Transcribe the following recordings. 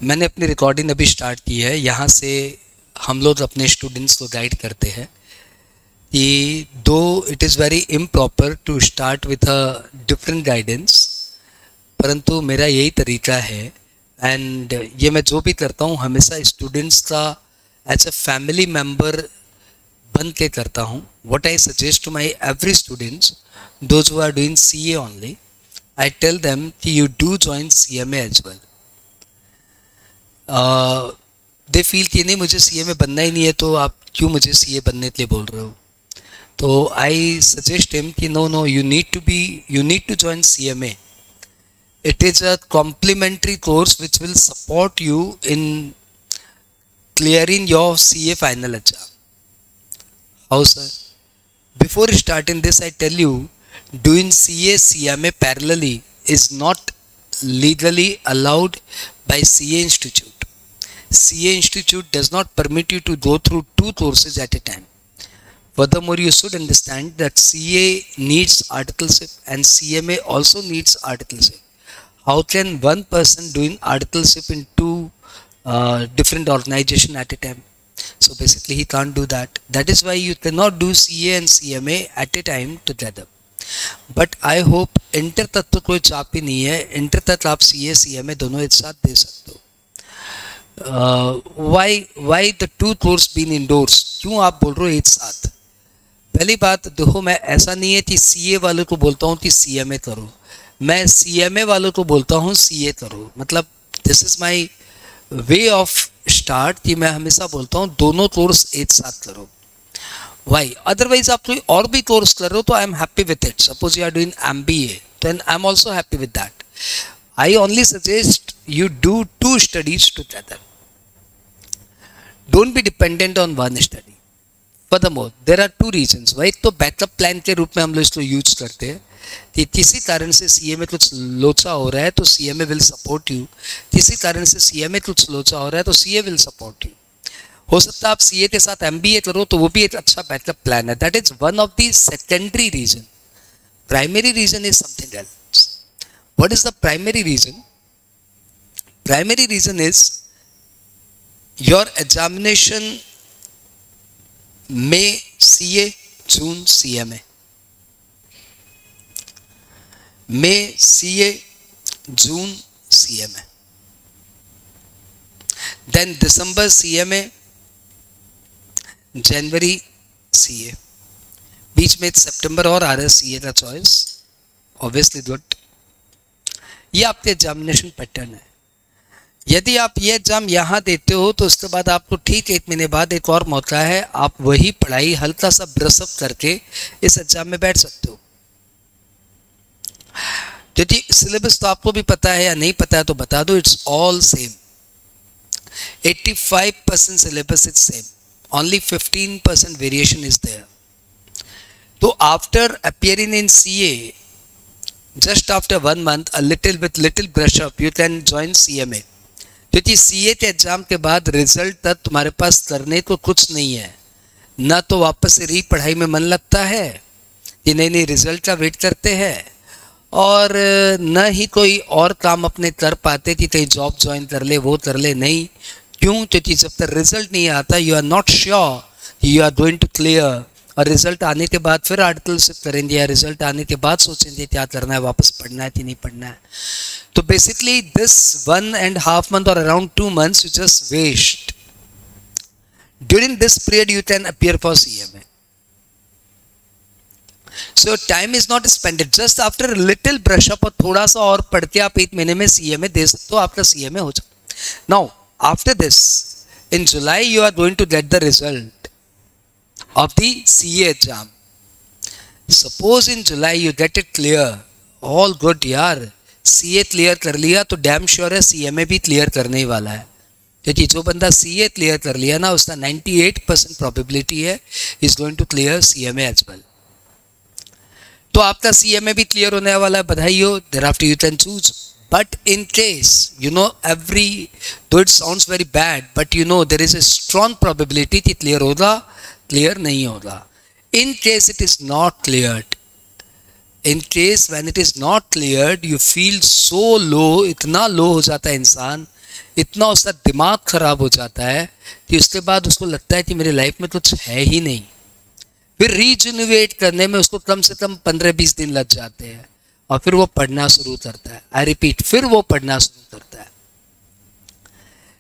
मैंने अपनी रिकॉर्डिंग अभी स्टार्ट की है। यहाँ से हम लोग अपने स्टूडेंट्स को गाइड करते हैं कि though it is very improper to start with a different guidance, परंतु मेरा यही तरीका है एंड ये मैं जो भी करता हूँ हमेशा स्टूडेंट्स का एज अ फैमिली मेम्बर बन के करता हूँ। What I suggest to my every students those who are doing CA only, I tell them कि you do join CMA as well. They feel कि नहीं मुझे CA में बनना ही नहीं है, तो आप क्यों मुझे CA बनने के लिए बोल रहे हो। तो आई सजेस्ट हिम कि no no, you need to join CMA. It is a complementary course which will support you in clearing your CA final exam. How sir? Before starting this, I tell you, doing CA CMA parallelly is not legally allowed by CA Institute. CA Institute does not permit you to go through two courses at a time. Furthermore, you should understand that CA needs articleship and CMA also needs articleship. How can one person doing articleship in two different organizations at a time? So basically he can't do that. That is why you cannot do CA and CMA at a time together. But I hope inter तक तो कोई चाप ही नहीं है, inter तक आप CA CMA दोनों एक साथ दे सकते हो। why the two course being indoors? क्यों आप बोल रहे हो एक साथ? पहली बात देखो, मैं ऐसा नहीं है कि CA वालों को बोलता हूँ कि CMA करो, मैं CMA वालों को बोलता हूँ CA करो। मतलब this is my way of start कि मैं हमेशा बोलता हूँ दोनों कोर्स एक साथ करो। वाई? अदरवाइज आप कोई और भी कोर्स कर रहे हो तो I am happy with it. Suppose you are doing MBA, then I am also happy with that. I only suggest you do two studies together. Don't be dependent on one study. Furthermore there are two reasons. Why? तो backup plan के रूप में हम लोग इसको use करते हैं कि किसी कारण से CA में कुछ लोचा हो रहा है तो CMA विल सपोर्ट यू, किसी कारण से CA में कुछ लोचा हो रहा है तो CA विल सपोर्ट यू। हो सकता है आप CA के साथ MBA करो तो वो भी एक अच्छा बैकअप प्लान है। That is one of the secondary reason. Primary reason is something else. What is the primary reason? Primary reason is your examination May CA, June CMA. May CA, June CMA. Then December CMA, January CA. बीच में सितंबर और आ रहा है CA का choice. Obviously good. ये आपके examination pattern है। यदि आप ये एग्जाम यहाँ देते हो तो उसके बाद आपको ठीक 1 महीने बाद एक और मौका है, आप वही पढ़ाई हल्का सा ब्रशअप करके इस एग्जाम में बैठ सकते हो। क्योंकि सिलेबस तो आपको भी पता है या नहीं पता है तो बता दो, it's all same. 85% syllabus is same, only 15% variation is there. तो after appearing in CA, just after 1 month, a little brush up, you can join CMA. क्योंकि CA के एग्जाम के बाद रिजल्ट तक तुम्हारे पास करने को कुछ नहीं है। ना तो वापस से री पढ़ाई में मन लगता है कि नहीं रिजल्ट का वेट करते हैं, और न ही कोई और काम अपने कर पाते कि कहीं जॉब ज्वाइन कर ले, वो कर ले। नहीं, क्यों? क्योंकि जब तक रिजल्ट नहीं आता you are not sure you are going to clear, और रिजल्ट आने के बाद फिर आर्टिकलशिप करेंगे या रिजल्ट आने के बाद सोचेंगे क्या करना है, वापस पढ़ना है कि नहीं पढ़ना है। तो basically this 1.5 month or around 2 months you just waste. During this period you can appear for CMA. So time is not spent. Just after a little brush up और थोड़ा सा और पढ़ के आप 1 महीने में CMA दे सकते हो, आपका CMA हो जाए। Now after this, in July you are going to get the result of the CA exam. Suppose in July you get it clear, all good यार, CA क्लियर कर लिया तो डैम श्योर है CMA भी clear करने ही वाला है। क्योंकि जो बंदा CA क्लियर कर लिया ना, उसका 98% प्रोबेबिलिटी है is going to clear CMA as well. तो आपका CMA भी क्लियर होने वाला है, बधाई हो। thereafter you can choose. But in case, you know, though it sounds very bad, but you know there is a strong probability कि clear होगा, क्लियर नहीं होगा। In case it is not cleared, in case when it is not cleared, you feel so low, इतना लो हो जाता है इंसान इतना उसका दिमाग खराब हो जाता है कि उसके बाद उसको लगता है कि मेरी लाइफ में कुछ है ही नहीं। फिर रीजनरेट करने में उसको कम से कम 15-20 दिन लग जाते हैं और फिर वो पढ़ना शुरू करता है। आई रिपीट, फिर वो पढ़ना शुरू करता है।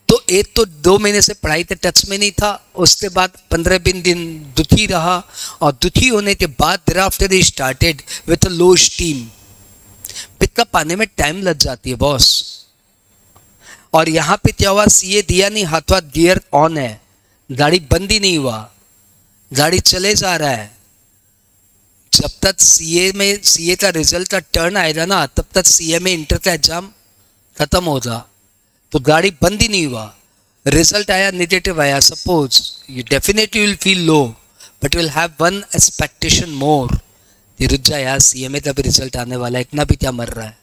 तो एक तो 2 महीने से पढ़ाई के टच में नहीं था, उसके बाद 15-20 दिन दुखी रहा और दुखी होने के बाद thereafter he started with a low steam. Pickup आने में टाइम लग जाती है बॉस। और यहाँ पे क्या हुआ, सीए दिया नहीं, हाथों गियर ऑन है, गाड़ी बंद ही नहीं हुआ, गाड़ी चले जा रहा है। जब तक सीए का रिजल्ट का टर्न आएगा ना, तब तक सीए में इंटर का एग्जाम खत्म होगा। तो गाड़ी बंद ही नहीं हुआ, रिजल्ट आया नेगेटिव आया, suppose you definitely will feel low, but will have one expectation more, ये रुक जा यार, सीएमए का भी रिजल्ट आने वाला है, इतना भी क्या मर रहा है।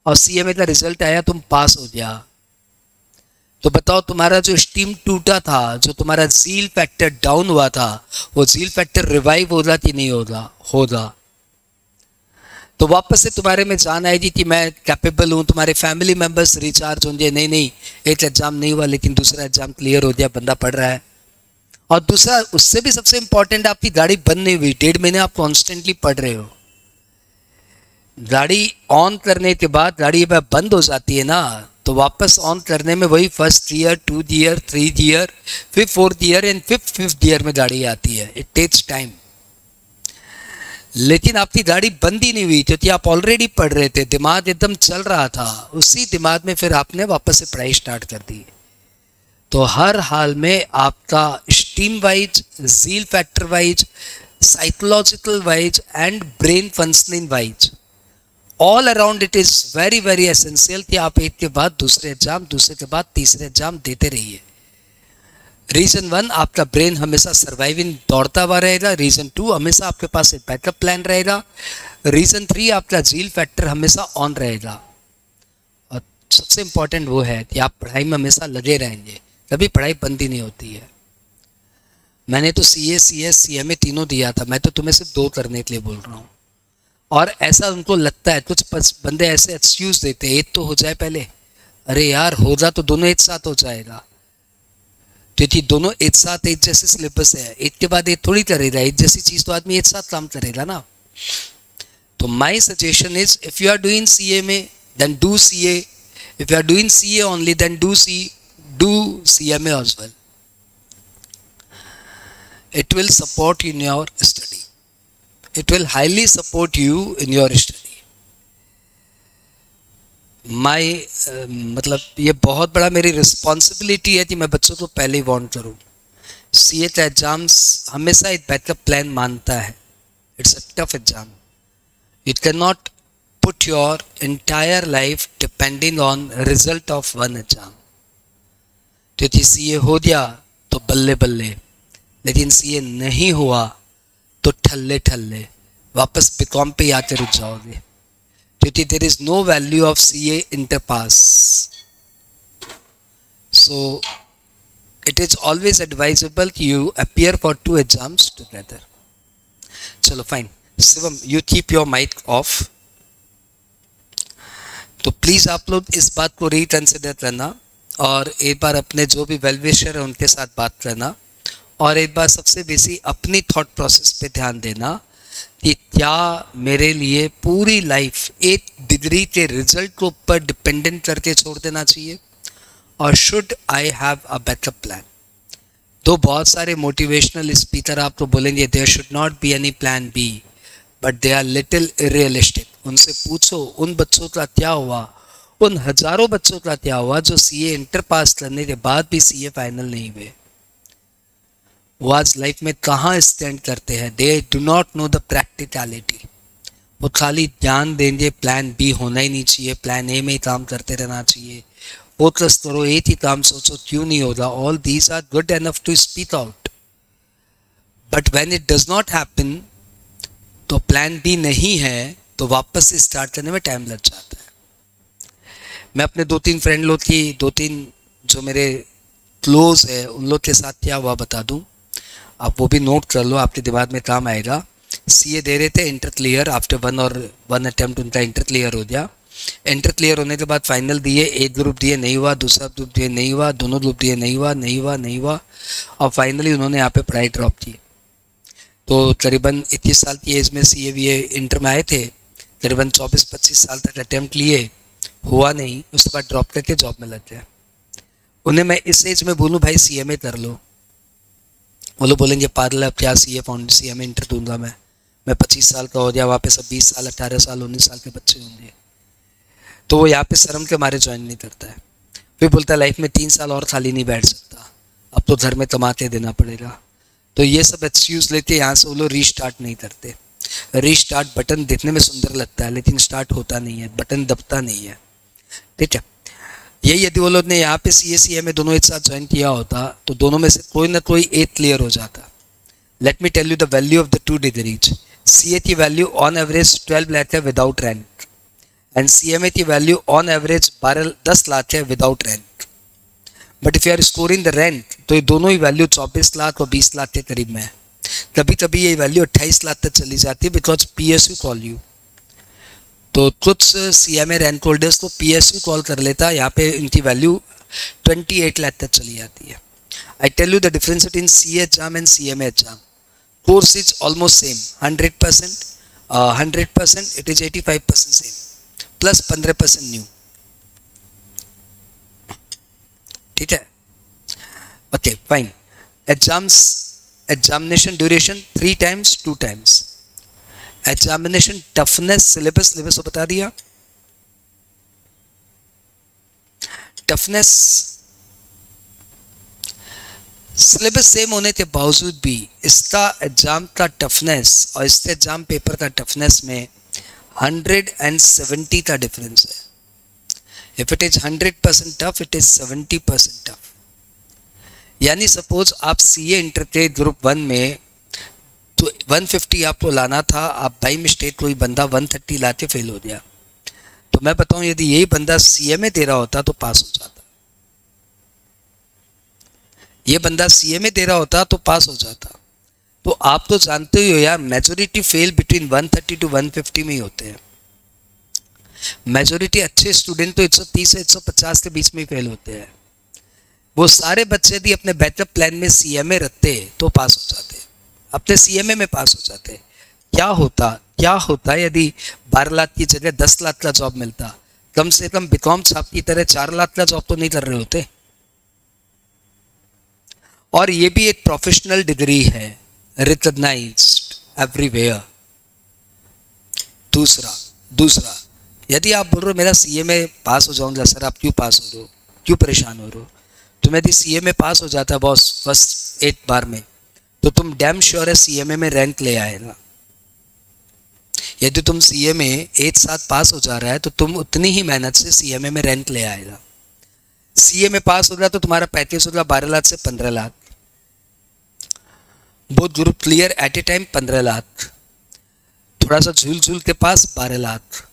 और सीएमए का रिजल्ट आया, तुम पास हो गया, तो बताओ तुम्हारा जो स्टीम टूटा था, जो तुम्हारा जील फैक्टर डाउन हुआ था, वो जील फैक्टर रिवाइव होगा कि नहीं होगा। तो वापस से तुम्हारे में जान आएगी कि मैं कैपेबल हूँ, तुम्हारे फैमिली मेंबर्स रिचार्ज होंगे, नहीं एक एग्जाम नहीं हुआ लेकिन दूसरा एग्जाम क्लियर हो गया, बंदा पढ़ रहा है। और दूसरा, उससे भी सबसे इंपॉर्टेंट, आपकी गाड़ी बंद नहीं हुई, 1.5 महीने आप कॉन्स्टेंटली पढ़ रहे हो। गाड़ी ऑन करने के बाद गाड़ी बंद हो जाती है ना, तो वापस ऑन करने में वही फर्स्ट ईयर, 2 ईयर, 3 ईयर, फिर 4th year and 5th year में गाड़ी आती है। It takes time. लेकिन आपकी गाड़ी बंद ही नहीं हुई क्योंकि आप ऑलरेडी पढ़ रहे थे, दिमाग एकदम चल रहा था, उसी दिमाग में फिर आपने वापस से पढ़ाई स्टार्ट कर दी। तो हर हाल में आपका steam wise, zeal factor wise, psychological wise and brain functioning wise, all around it is very very essential कि आप एक के बाद दूसरे एग्जाम, दूसरे के बाद तीसरे एग्जाम देते रहिए। रीजन 1, आपका ब्रेन हमेशा सर्वाइविंग दौड़ता हुआ रहेगा। रीजन 2, हमेशा आपके पास एक बैकअप प्लान रहेगा। रीजन 3, आपका जील फैक्टर हमेशा ऑन रहेगा। और सबसे इंपॉर्टेंट वो है कि आप पढ़ाई में हमेशा लगे रहेंगे, कभी पढ़ाई बंद ही नहीं होती है। मैंने तो सीए, सीएस, सीएमए तीनों दिया था, मैं तो तुम्हें सिर्फ 2 करने के लिए बोल रहा हूँ। और ऐसा उनको लगता है, कुछ बंदे ऐसे एक्सक्यूज देते हैं, एक तो हो जाए पहले, अरे यार होगा तो दोनों एक साथ हो जाएगा, क्योंकि दोनों एक साथ एक जैसे सिलेबस है, एक के बाद एक थोड़ी करेगा, एक जैसी चीज तो आदमी एक साथ काम करेगा ना। तो my suggestion is, if you are doing CA में then do CA, if you are doing CA only then do CMA as well. It will support you in your study. It will highly support you in your study. मतलब ये बहुत बड़ा मेरी responsibility है कि मैं बच्चों को पहले ही वार्न करूँ। सीए का एग्जाम्स हमेशा एक बैकअप प्लान मानता है। It's a tough exam. You can not put your entire life depending on result of one exam. क्योंकि सीए हो गया तो बल्ले बल्ले, लेकिन सीए नहीं हुआ तो ठल्ले ठल्ले वापस बीकॉम पे आके रुक जाओगे, क्योंकि there is no value of CA inter pass. So it is always advisable कि you appear for 2 exams together. चलो fine, Shivam you keep your mic off. तो प्लीज आप लोग इस बात को रिकंसिडर करना और एक बार अपने जो भी वेलविशर है उनके साथ बात करना, और एक बार सबसे बेसी अपनी थॉट प्रोसेस पे ध्यान देना कि क्या मेरे लिए पूरी लाइफ एक डिग्री के रिजल्ट को ऊपर डिपेंडेंट करके छोड़ देना चाहिए, और should I have a backup plan. तो बहुत सारे मोटिवेशनल स्पीकर आपको बोलेंगे there should not be any plan B, but they are little irrealistic. उनसे पूछो उन बच्चों का क्या हुआ, उन हजारों बच्चों का क्या हुआ जो सीए इंटर पास करने के बाद भी सीए फाइनल नहीं हुए। वो आज लाइफ में कहाँ स्टैंड करते हैं। They do not know the practicality. वो खाली ध्यान देंगे प्लान बी होना ही नहीं चाहिए, प्लान ए में ही काम करते रहना चाहिए, फोकस करो एक ही काम सोचो क्यों नहीं होगा। All these are good enough to speak out, but when it does not happen तो प्लान बी नहीं है तो वापस से स्टार्ट करने में टाइम लग जाता है। मैं अपने 2-3 फ्रेंड लोग की 2-3 जो मेरे क्लोज है उन लोग के साथ क्या हुआ बता दूं, आप वो भी नोट कर लो, आपके दिमाग में काम आएगा। सीए दे रहे थे, इंटर क्लियर आफ्टर 1 अटेम्प्ट उनका इंटर क्लियर हो गया। इंटर क्लियर होने के बाद फाइनल दिए, एक ग्रुप दिए नहीं हुआ, दूसरा ग्रुप दिए नहीं हुआ, दोनों ग्रुप दिए नहीं हुआ, नहीं हुआ, नहीं हुआ, और फाइनली उन्होंने यहाँ पे पढ़ाई ड्रॉप की। तो करीबन 21 साल की एज में सी ए इंटर में आए थे, करीबन 24-25 साल तक अटैम्प्ट लिए, हुआ नहीं, उसके बाद ड्रॉप करके जॉब में लग गया। उन्हें मैं इस एज में बोलूँ भाई सी एम ए कर लो, वो लोग बोलेंगे पागल अब क्या सी एम ए इंटर दूंगा मैं 25 साल का हो गया, वहाँ पे सब 20 साल 18 साल 19 साल के बच्चे होंगे। तो वो यहाँ पे शर्म के मारे ज्वाइन नहीं करता है, फिर बोलता है लाइफ में 3 साल और खाली नहीं बैठ सकता, अब तो घर में तमाके देना पड़ेगा। तो ये सब एक्सक्यूज लेके यहाँ से वो लोग रीस्टार्ट नहीं करते। रीस्टार्ट बटन देखने में सुंदर लगता है लेकिन स्टार्ट होता नहीं है, बटन दबता नहीं है, ठीक है। यही यदि वो लोग ने यहाँ पे सी ए में दोनों एक साथ ज्वाइन किया होता तो दोनों में से कोई ना कोई एक क्लियर हो जाता। Let me tell you the value of the 2 degrees. C A की वैल्यू ऑन एवरेज 12 लाख है without rank, and C M A की वैल्यू ऑन एवरेज 10 लाख है without rank. But if you are scoring the rank तो ये दोनों ही value 24 lakh और 20 लाख के करीब में है। कभी कभी ये वैल्यू 28 लाख तक चली जाती है because P S U call you. तो कुछ C M A rank holders को पी एस यू कॉल कर लेता है, यहाँ पे इनकी वैल्यू 28 लाख तक चली जाती है। I tell you the difference between C exam and C M A exam. Course is almost same, 100%, it is 85% same plus 15% new, ठीक है। Okay fine. Examination duration 3 times 2 times। Examination toughness syllabus तो बता दिया। Toughness syllabus same होने के बावजूद भी इसका एग्जाम का टफनेस और इसके एग्जाम पेपर का टफनेस में 170 का डिफरेंस है। If it is 100% tough, it is 70% tough. यानी सपोज आप सी ए इंटर के ग्रुप 1 में तो 150 आपको लाना था, आप बाई मिस्टेक कोई बंदा 130 लाके फेल हो गया, तो मैं बताऊं यदि यही बंदा सी ए में दे रहा होता तो पास हो जाता। ये बंदा सी ए में दे रहा होता तो पास हो जाता। तो आप तो जानते ही हो यार, मेजोरिटी फेल बिटवीन 130 to 150 में ही होते हैं। मेजोरिटी अच्छे स्टूडेंट तो 130 से 150 के बीच में ही फेल होते हैं। वो सारे बच्चे यदि अपने बैकअप प्लान में सी एम ए रखते तो पास हो जाते, अपने सी एम ए में पास हो जाते। क्या होता यदि 12 लाख की जगह 10 लाख का जॉब मिलता? कम से कम बीकॉम छाप की तरह 4 लाख का जॉब तो नहीं कर रहे होते। और ये भी एक प्रोफेशनल डिग्री है, रिकॉग्नाइज्ड एवरीवेयर। दूसरा यदि आप बोल रहे हो मेरा सीए में पास हो जाऊंगा, सर आप क्यों पास हो रहे हो, क्यों परेशान हो रहे हो? तुम यदि सीए में पास हो जाता है बॉस फर्स्ट 8 बार में, तो तुम डैम श्योर है सीएमए में रैंक ले आएगा। यदि तुम सीए में एक साथ पास हो जा रहा है तो तुम उतनी ही मेहनत से सीएमए में रैंक ले आएगा। सीए में पास हो गया तो तुम्हारा पैकेज होगा 12 लाख से 15 lakh, both group clear eight ए टाइम 15 लाख, थोड़ा सा झूल के पास 12 लाख।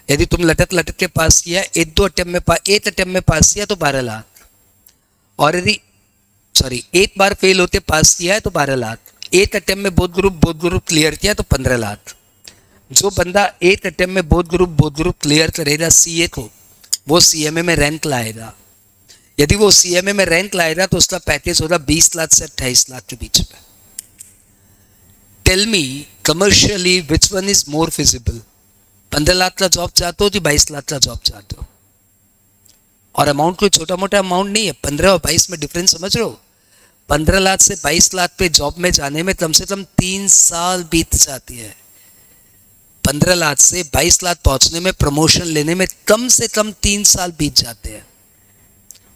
यदि तुम लटक के पास किया, एक अटेम्प्ट में पास किया तो 12 लाख, और यदि एक बार फेल होते पास किया है तो 12 लाख, एक अटेम्प्ट में बोथ ग्रुप क्लियर किया तो 15 लाख। जो बंदा एक अटेम्प्ट में बोथ ग्रुप क्लियर करेगा सीए को, वो सीएमए में रैंक लाएगा। यदि वो सीएमए में रैंक लाएगा तो उसका पैकेज होगा 20 लाख से 28 लाख के बीच में। Tell me commercially which one is more feasible? 15 lakh का जॉब चाहते हो कि 22 लाख का जॉब चाहते हो? और अमाउंट कोई छोटा मोटा अमाउंट नहीं है, 15 और 22 में डिफरेंस समझ रहे हो? 15 लाख से 22 लाख पे जॉब में जाने में कम से कम 3 साल बीत जाती है। 15 लाख से 22 लाख पहुंचने में, प्रमोशन लेने में कम से कम 3 साल बीत जाते हैं।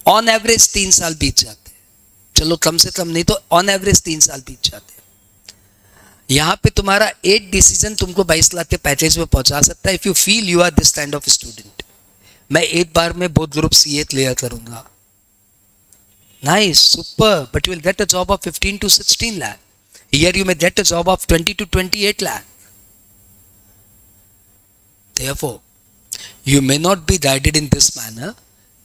ऑन एवरेज 3 साल बीत जाते हैं, चलो कम से कम नहीं तो ऑन एवरेज 3 साल बीत जाते हैं। यहां पे तुम्हारा एक डिसीजन तुमको 22 लाख के पैकेज में पहुंचा सकता है, if you feel you are this kind of student. मैं एक बार में बोथ ग्रुप सीए क्लियर करूंगा, nice super, but you will get a job of 15 to 16 lakh. Here you may get a job of 20 to 28 lakh. Therefore, you may not be guided in this manner.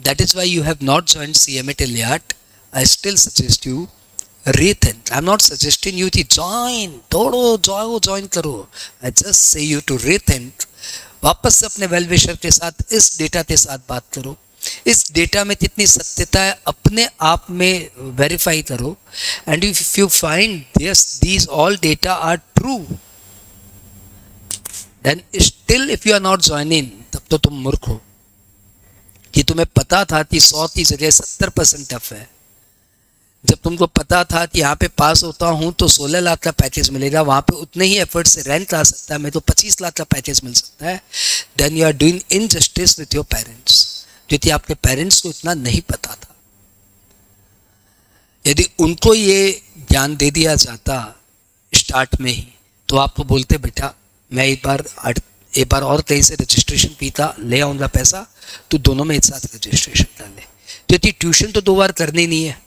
That is why you have not joined CMA till yet. I still suggest you rethink, I am not suggesting you कि join दौड़ो जाओ join करो, I just say you to rethink. वापस से अपने well wisher के साथ इस डेटा के साथ बात करो, इस डेटा में कितनी सत्यता है अपने आप में वेरीफाई करो, and if you find this these all data are true, then still if you are not joining, तब तो तुम मूर्ख हो कि तुम्हें पता था कि 100 की जगह 70% टफ है। जब तुमको पता था कि यहाँ पे पास होता हूँ तो 16 लाख का पैकेज मिलेगा, वहाँ पे उतने ही एफर्ट से रैंक आ सकता है, मैं तो 25 लाख का पैकेज मिल सकता है, then you are doing injustice with your parents, क्योंकि आपके पेरेंट्स को इतना नहीं पता था। यदि उनको ये ज्ञान दे दिया जाता स्टार्ट में ही, तो आपको बोलते बेटा मैं एक बार और कहीं से रजिस्ट्रेशन पीता ले आऊँगा पैसा, तो दोनों में एक साथ रजिस्ट्रेशन कर ले, क्योंकि ट्यूशन तो 2 बार करनी नहीं है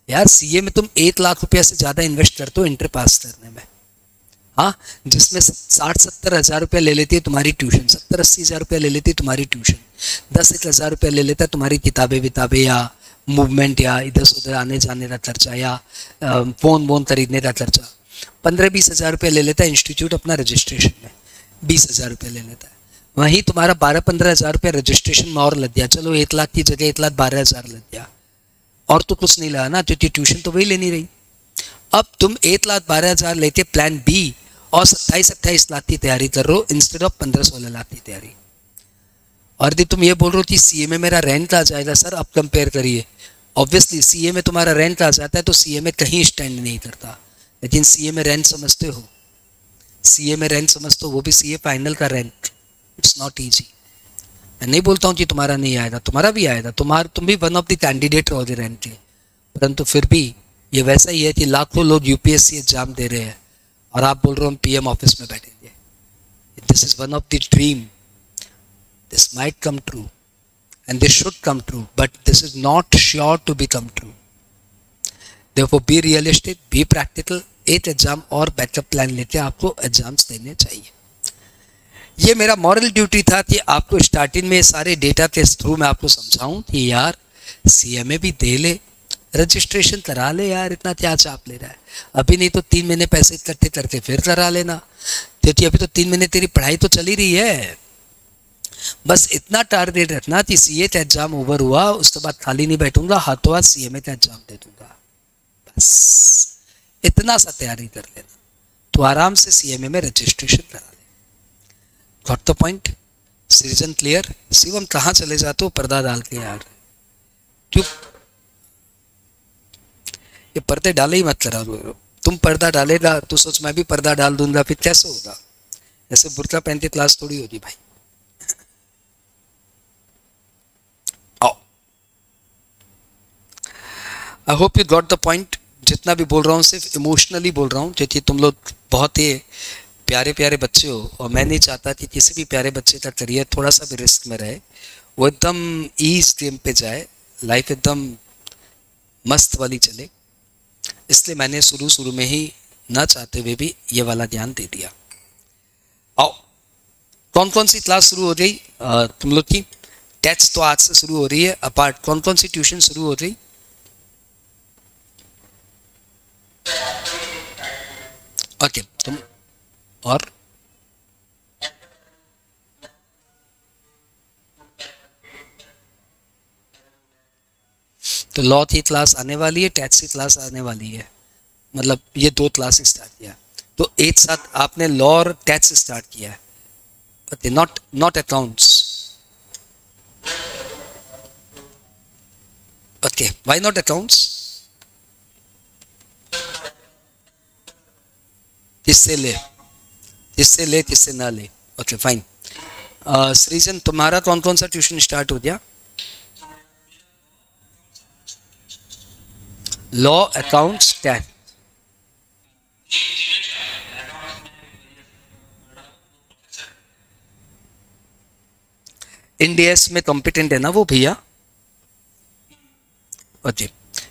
यार। सीए में तुम 1 लाख रुपया से ज़्यादा इन्वेस्ट करते हो इंटर पास करने में, हाँ, जिसमें 60-70 हज़ार रुपया ले लेती है तुम्हारी ट्यूशन, 70-80 हज़ार रुपया ले लेती है तुम्हारी ट्यूशन, 10-1 हज़ार रुपया ले लेता है तुम्हारी किताबें विताबें या मूवमेंट या इधर से उधर आने जाने का खर्चा या फ़ोन वोन खरीदने का खर्चा। 15-20 हज़ार रुपया ले लेता है इंस्टीट्यूट अपना रजिस्ट्रेशन में, 20 हज़ार रुपया ले लेता है, वहीं तुम्हारा 12-15 हज़ार रुपया रजिस्ट्रेशन में और लग गया, चलो 1 लाख की जगह 1,12,000 लग गया, और तो कुछ नहीं लगा ना, क्योंकि ट्यूशन तो वही लेनी रही। अब तुम 1,12,000 लेके प्लान बी और 27-28 लाख की तैयारी कर रहे हो इंस्टेड ऑफ 15-16 लाख की तैयारी। और यदि तुम ये बोल रहे हो कि सीए में मेरा रैंक आ जाएगा, सर अब कंपेयर करिए, ऑब्वियसली सीए में तुम्हारा रैंक आ जाता है तो सीए में कहीं स्टैंड नहीं करता, लेकिन सीए में रैंक समझते हो, सीए में रैंक समझते हो, वो भी सीए फाइनल का रैंक, इट्स नॉट ईजी। मैं नहीं बोलता हूँ कि तुम्हारा नहीं आएगा, तुम्हारा भी आएगा, तुम भी वन ऑफ द कैंडिडेट रहोगे रैंक के, परंतु फिर भी ये वैसा ही है कि लाखों लोग यूपीएससी एग्जाम दे रहे हैं और आप बोल रहे हो हम पीएम ऑफिस में बैठेंगे। This is one of the dream, this might come true and this should come true, but this is not sure to be come true. देखो बी रियलिस्टिक, बी प्रैक्टिकल, एक एग्जाम और backup plan लेके आपको exams देने चाहिए। ये मेरा moral duty था कि आपको स्टार्टिंग में सारे डेटा के थ्रू मैं आपको समझाऊं कि यार सीएमए भी दे ले, रजिस्ट्रेशन करा ले यार, इतना क्या चाप ले रहा है, अभी नहीं तो 3 महीने पैसे इकट्ठे करके फिर करा लेना, क्योंकि अभी तो 3 महीने तेरी पढ़ाई तो चली रही है। बस इतना टारगेट रखना कि सीए का एग्जाम ओवर हुआ उसके बाद खाली नहीं बैठूंगा, हाथों हाथ सीएमए का एग्जाम दे दूंगा, बस इतना सा तैयारी कर लेना, तो आराम से सीएमए में रजिस्ट्रेशन करा ले। Got the point? सृजन क्लियर? शिवम कहाँ चले जाते हो पर्दा डाल के यार, क्यों ये पर्दे डाले ही मत करा, तुम पर्दा डालेगा तो सोच मैं भी पर्दा डाल दूंगा, फिर कैसे होगा? ऐसे बुर्का पहन के क्लास थोड़ी होगी भाई। I hope you got the point. जितना भी बोल रहा हूँ सिर्फ इमोशनली बोल रहा हूँ, क्योंकि तुम लोग बहुत ही प्यारे प्यारे बच्चे हो और मैं नहीं चाहता कि किसी भी प्यारे बच्चे का करियर थोड़ा सा भी रिस्क में रहे, वो एकदम ईज गेम पे जाए, लाइफ एकदम मस्त वाली चले, इसलिए मैंने शुरू में ही ना चाहते हुए भी ये वाला ध्यान दे दिया। आओ, कौन कौन सी क्लास शुरू हो गई तुम लोग की? टेस्ट तो आज से शुरू हो रही है, अपार्ट कौन कौन सी ट्यूशन शुरू हो रही? ओके तुम और तो लॉ की क्लास आने वाली है, टैक्स की क्लास आने वाली है, मतलब ये 2 क्लास स्टार्ट किया, तो एक साथ आपने लॉ और टैक्स स्टार्ट किया है, okay, not accounts, okay, why not accounts? किससे ले किससे ना ले, ओके फाइन। सृजन तुम्हारा कौन कौन सा ट्यूशन स्टार्ट हो गया? Law, accounts, tax. इंडियस में कॉम्पिटेंट है ना वो भैया? ओके,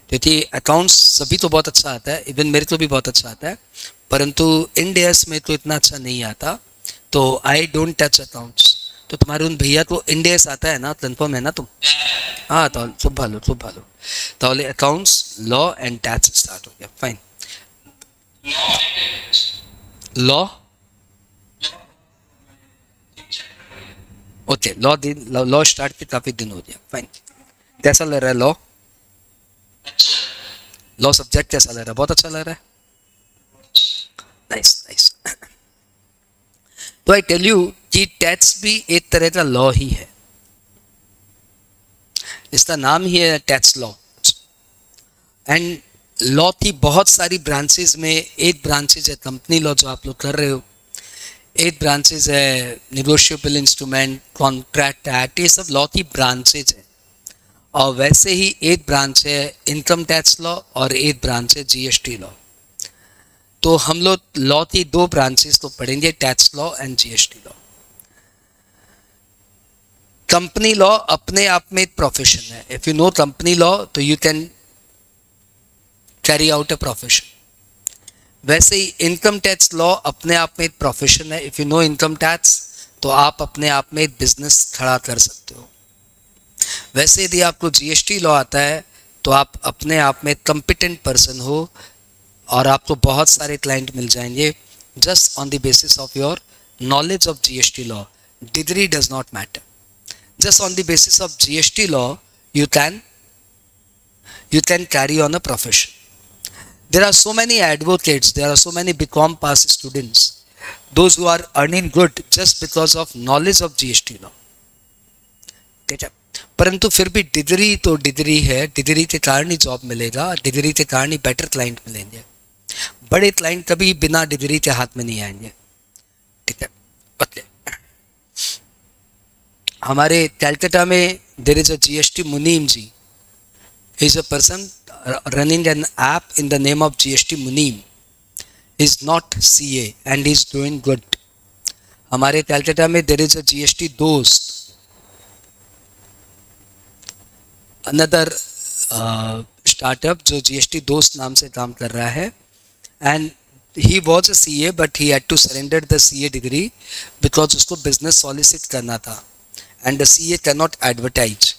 क्योंकि अकाउंट्स सभी तो बहुत अच्छा आता है, इवन मेरे को भी बहुत अच्छा आता है, परंतु इंडियस में तो इतना अच्छा नहीं आता, तो आई डोंट टच अकाउंट्स। तो तुम्हारे उन भैया को इंडियस आता है ना, कंफर्म है ना तुम? हाँ तो খুব ভালো তাহলে accounts law and tax start हो गया fine law okay law start के काफी दिन हो गया फाइन कैसा लग रहा है लॉ सब्जेक्ट कैसा लग रहा है बहुत अच्छा लग रहा है नाइस नाइस तो आई टेल यू कि टैक्स भी एक तरह का लॉ ही है इसका नाम ही है टैक्स लॉ एंड लॉ की बहुत सारी ब्रांचेस में एक ब्रांचेज है कंपनी लॉ जो आप लोग कर रहे हो एक ब्रांचेज है निगोशिएबल इंस्ट्रूमेंट कॉन्ट्रैक्ट एक्ट ये सब लॉ की ब्रांचेज है और वैसे ही एक ब्रांच है इनकम टैक्स लॉ और एक ब्रांच है जीएसटी लॉ तो हम लोग लॉ की दो ब्रांचेस तो पढ़ेंगे tax law and GST law company law अपने आप में एक प्रोफेशन है if you know company law तो you can carry out a profession वैसे ही इनकम टैक्स लॉ अपने आप में एक प्रोफेशन है if you no income tax तो आप अपने आप में एक बिजनेस खड़ा कर सकते हो वैसे यदि आपको जीएसटी लॉ आता है तो आप अपने आप में कॉम्पिटेंट पर्सन हो और आपको बहुत सारे क्लाइंट मिल जाएंगे just on the basis of your knowledge of GST law degree does not matter just on the basis of GST law you can carry on a profession. There are so many advocates, there are so many BCom pass students, those who are earning good just because of knowledge of GST law. ठीक है परंतु फिर भी degree तो degree है degree के कारण ही job मिलेगा डिग्री के कारण ही बेटर क्लाइंट मिलेंगे बड़े क्लाइंट कभी बिना डिग्री के हाथ में नहीं आएंगे ठीक है ओके हमारे कैलकाटा में there is a GST Munim ji is a person running an app in the name of GST Munim is not CA and is doing good हमारे कैलकाटा में there is a GST Dost another startup जो जीएसटी दोस्त नाम से काम कर रहा है and he was a CA but he had to surrender the CA degree because उसको बिजनेस सॉलिसिट करना था and the CA cannot advertise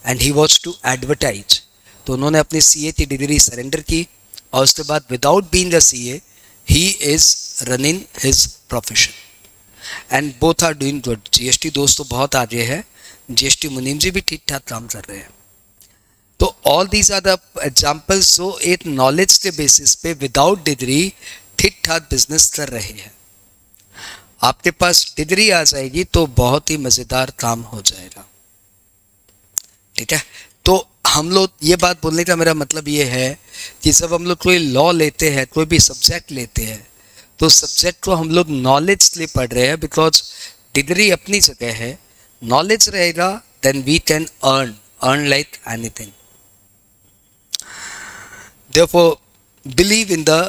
and he was to advertise तो उन्होंने अपनी CA की डिग्री सरेंडर की और उसके बाद without being a CA he is running his profession and both are doing good GST दोस्त तो बहुत आगे है GST मुनीम जी भी ठीक ठाक काम कर रहे हैं तो all these are the examples जो एक नॉलेज के बेसिस पे विदाउट डिग्री ठीक ठाक बिजनेस कर रहे हैं आपके पास डिग्री आ जाएगी तो बहुत ही मज़ेदार काम हो जाएगा ठीक है तो हम लोग ये बात बोलने का मेरा मतलब ये है कि जब हम लोग कोई लॉ लेते हैं कोई भी सब्जेक्ट लेते हैं तो सब्जेक्ट को हम लोग नॉलेज से पढ़ रहे हैं बिकॉज डिग्री अपनी जगह है नॉलेज रहेगा then we can earn like anything therefore believe in the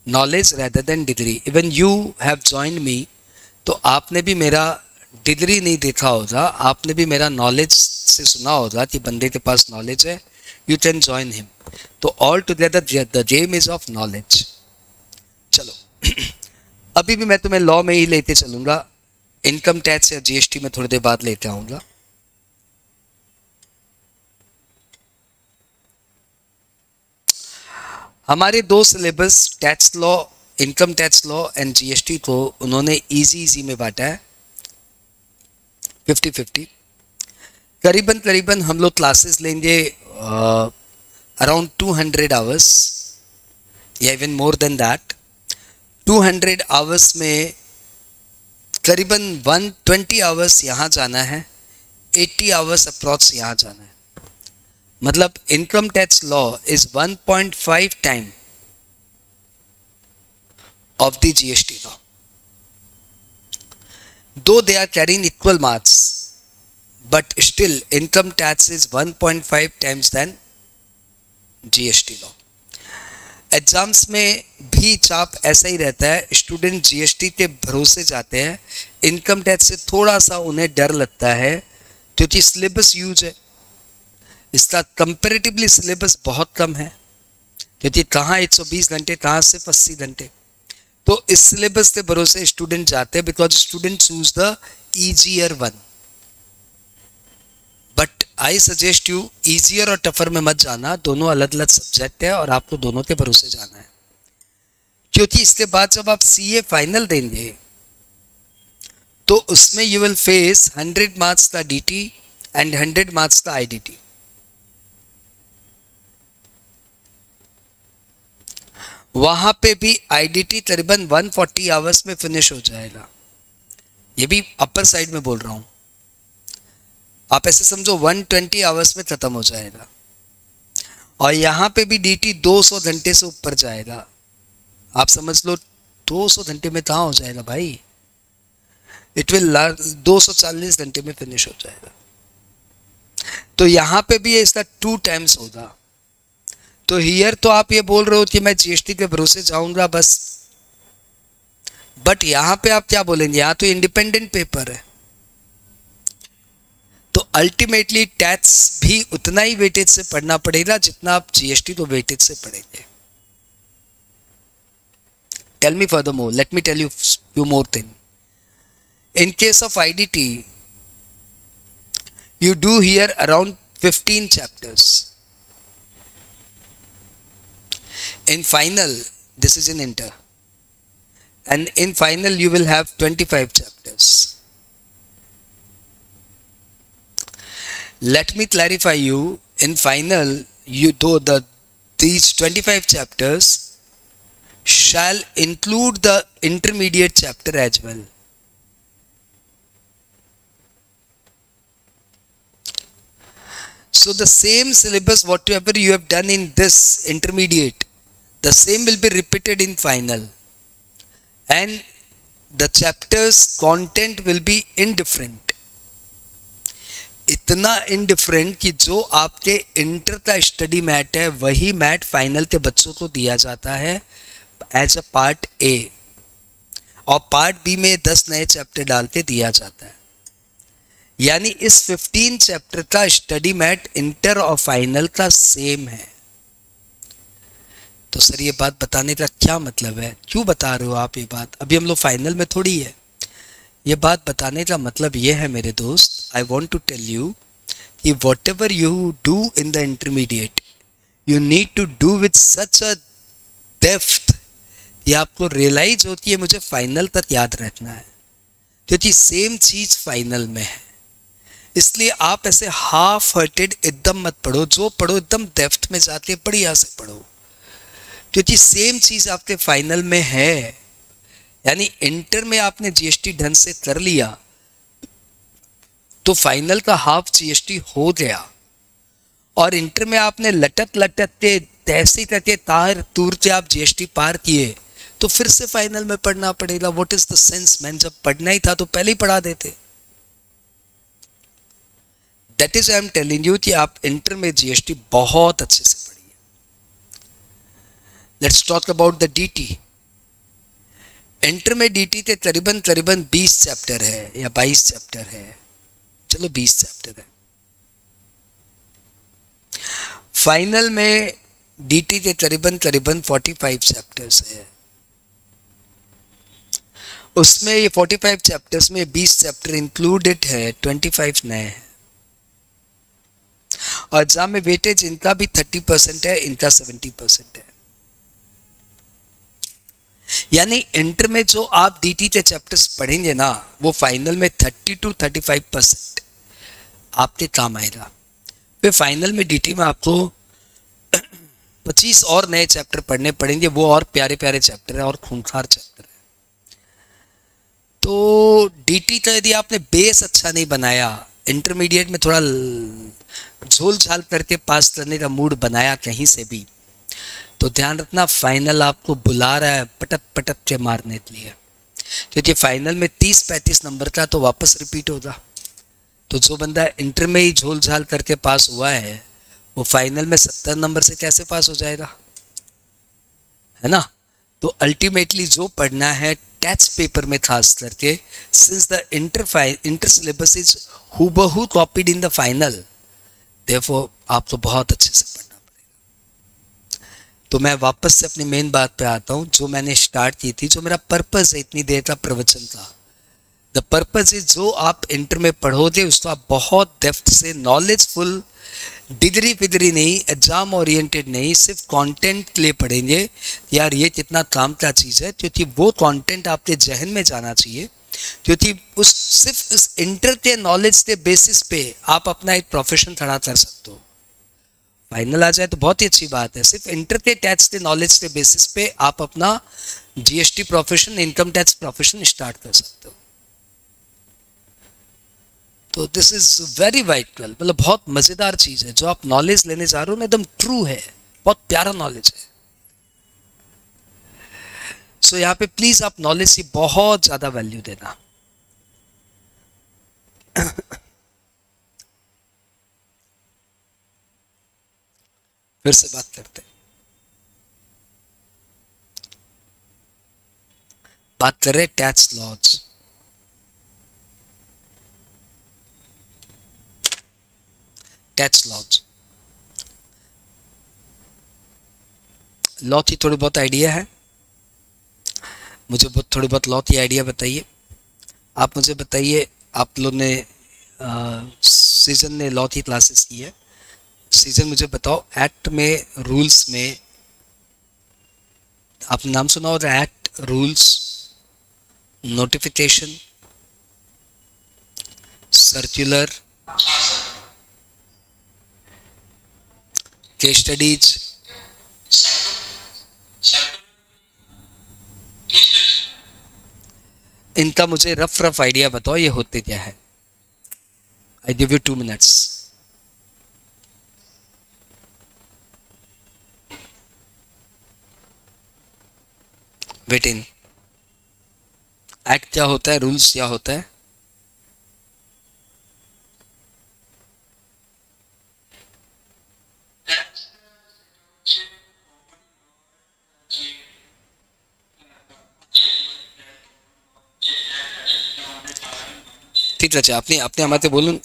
knowledge rather than degree even you have joined me तो आपने भी मेरा डिग्री नहीं देखा होगा आपने भी मेरा नॉलेज से सुना होगा कि बंदे के पास नॉलेज है यू कैन जॉइन हिम तो all together the game is of knowledge चलो अभी भी मैं तुम्हें लॉ में ही लेते चलूँगा इनकम टैक्स या जीएसटी में थोड़ी देर बाद लेते आऊँगा हमारे दो syllabus tax law income tax law and GST को उन्होंने इजी में बांटा है 50-50 करीबन हम लोग क्लासेस लेंगे अराउंड 200 आवर्स या even more than that 200 hours में करीबन 120 आवर्स यहाँ जाना है 80 आवर्स अप्रॉक्स यहाँ जाना है मतलब income tax law is 1.5 time of the GST law. Though they are carrying equal marks, but still income tax is 1.5 times than GST law. Exams में भी चाप ऐसा ही रहता है स्टूडेंट जीएसटी के भरोसे जाते हैं इनकम टैक्स से थोड़ा सा उन्हें डर लगता है क्योंकि सिलेबस यूज है इसका कंपैरेटिवली सिलेबस बहुत कम है क्योंकि कहाँ 120 घंटे कहाँ सिर्फ 80 घंटे तो इस सिलेबस के भरोसे स्टूडेंट जाते हैं because student choose the easier one but I suggest you easier और टफर में मत जाना, दोनों अलग अलग सब्जेक्ट है और आपको दोनों के भरोसे जाना है, क्योंकि इसके बाद जब आप सीए फाइनल देंगे तो उसमें यू विल फेस 100 मार्क्स का डीटी एंड 100 मार्क्स का आईडीटी। वहां पे भी आईडीटी तकरीबन 140 आवर्स में फिनिश हो जाएगा, ये भी अपर साइड में बोल रहा हूं, आप ऐसे समझो 120 आवर्स में खत्म हो जाएगा। और यहां पे भी डीटी 200 घंटे से ऊपर जाएगा, आप समझ लो 200 घंटे में कहां हो जाएगा भाई, इट विल 240 घंटे में फिनिश हो जाएगा। तो यहां पे भी इसका 2 टाइम्स होगा। तो हियर तो आप ये बोल रहे हो कि मैं जीएसटी के भरोसे जाऊंगा बस, बट यहां पे आप क्या बोलेंगे, यहां तो इंडिपेंडेंट पेपर है, तो अल्टीमेटली टैक्स भी उतना ही वेटेज से पढ़ना पड़ेगा जितना आप जीएसटी को वेटेज से पढ़ेंगे। Tell me furthermore, let me tell you few more thing. In case of IDT, you do here around 15 chapters. In final, this is in inter, and in final you will have 25 chapters. Let me clarify you, in final you do these 25 chapters shall include the intermediate chapter as well. So the same syllabus whatever you have done in this intermediate, the same will be repeated in final, and the chapters content will be indifferent. इतना indifferent कि जो आपके inter का study mat है वही mat final के बच्चों को दिया जाता है एज अ पार्ट ए, और पार्ट बी में 10 नए चैप्टर डाल के दिया जाता है। यानी इस 15 चैप्टर का स्टडी मैट इंटर और फाइनल का सेम है। तो सर ये बात बताने का क्या मतलब है, क्यों बता रहे हो आप ये बात, अभी हम लोग फाइनल में थोड़ी है। ये बात बताने का मतलब ये है मेरे दोस्त, I want to tell you कि whatever you do in the intermediate you need to do with such a depth, ये आपको रियलाइज होती है मुझे फाइनल तक याद रखना है, क्योंकि सेम चीज फाइनल में है। इसलिए आप ऐसे हाफ हर्टेड एकदम मत पढ़ो, जो पढ़ो एकदम डेप्थ में जाके बढ़िया से पढ़ो, क्योंकि सेम चीज आपके फाइनल में है। यानी इंटर में आपने जीएसटी ढंग से कर लिया तो फाइनल का हाफ जीएसटी हो गया, और इंटर में आपने लटक लटक के तैसे करके तार तूर के आप जीएसटी पार किए तो फिर से फाइनल में पढ़ना पड़ेगा। What is the sense man, जब पढ़ना ही था तो पहले ही पढ़ा देते। That is I am telling you कि आप इंटर में जीएसटी बहुत अच्छे से पढ़िए। Let's talk about the DT. Inter में डीटी के करीबन 20 चैप्टर है या 22 चैप्टर है, चलो 20 चैप्टर है। फाइनल में डीटी के करीबन 45 चैप्टर्स है। उसमें ये 45 चैप्टर्स में 20 चैप्टर इंक्लूडेड है, 25 नए हैं, और एग्जाम में वेटेज इनका भी 30% है, इनका 70% है। यानी इंटर में जो आप डीटी के चैप्टर्स पढ़ेंगे ना वो फाइनल में 30 to 35% आपके काम आएगा। फिर फाइनल में डीटी में आपको 25 और नए चैप्टर पढ़ने पड़ेंगे, वो और प्यारे प्यारे चैप्टर है और खूंखार चैप्टर है। तो डीटी का यदि आपने बेस अच्छा नहीं बनाया, इंटरमीडिएट में थोड़ा झोल झाल करके पास करने का मूड बनाया कहीं से भी, तो ध्यान रखना फाइनल आपको बुला रहा है पटक पटक के मारने के लिए, क्योंकि फाइनल में 30-35 नंबर का तो वापस रिपीट होगा। तो जो बंदा इंटर में ही झोल झाल करके पास हुआ है वो फाइनल में 70 नंबर से कैसे पास हो जाएगा, है ना। तो अल्टीमेटली जो पढ़ना है टैक्स पेपर में खास करके, since the inter syllabus is हूबहू copied in the final, therefore आपको बहुत अच्छे से पढ़ना पड़ेगा। तो मैं वापस से अपनी मेन बात पे आता हूँ, जो मैंने स्टार्ट की थी, जो मेरा पर्पस है इतनी देर का प्रवचन का, द पर्पज इज जो आप इंटर में पढ़ोगे उसको आप बहुत डेप्थ से नॉलेजफुल, डिग्री फिग्री नहीं, एग्जाम ओरिएंटेड नहीं, सिर्फ कंटेंट के लिए पढ़ेंगे यार ये कितना काम का चीज़ है, क्योंकि वो कंटेंट आपके जहन में जाना चाहिए, क्योंकि उस सिर्फ इस इंटर के नॉलेज के बेसिस पे आप अपना एक प्रोफेशन खड़ा कर सकते हो। फाइनल आ जाए तो बहुत ही अच्छी बात है, सिर्फ इंटर के टैक्स के नॉलेज के बेसिस पे आप अपना GST profession, income tax profession start कर सकते हो। तो दिस इज वेरी वाइटल, मतलब बहुत मजेदार चीज है जो आप नॉलेज लेने जा रहे हो ना, एकदम ट्रू है, बहुत प्यारा नॉलेज है। सो यहाँ पे प्लीज आप नॉलेज की बहुत ज्यादा वैल्यू देना। फिर से बात करते हैं, बात कर रहे tax laws. Tax laws, law की थोड़ी बहुत आइडिया है, मुझे थोड़ी बहुत लॉ की आइडिया बताइए। आप मुझे बताइए, आप लोग ने सीजन ने लॉ की क्लासेस की है, सीजन मुझे बताओ एक्ट में, रूल्स में, आपने नाम सुना होगा act, rules, notification, circular, case studies, इनका मुझे रफ आइडिया बताओ ये होते क्या है। I give you 2 minutes। Wait इन, एक्ट क्या होता है, रूल्स क्या होता है? ঠিক আছে, আপনি আপনি আমাকে বলুন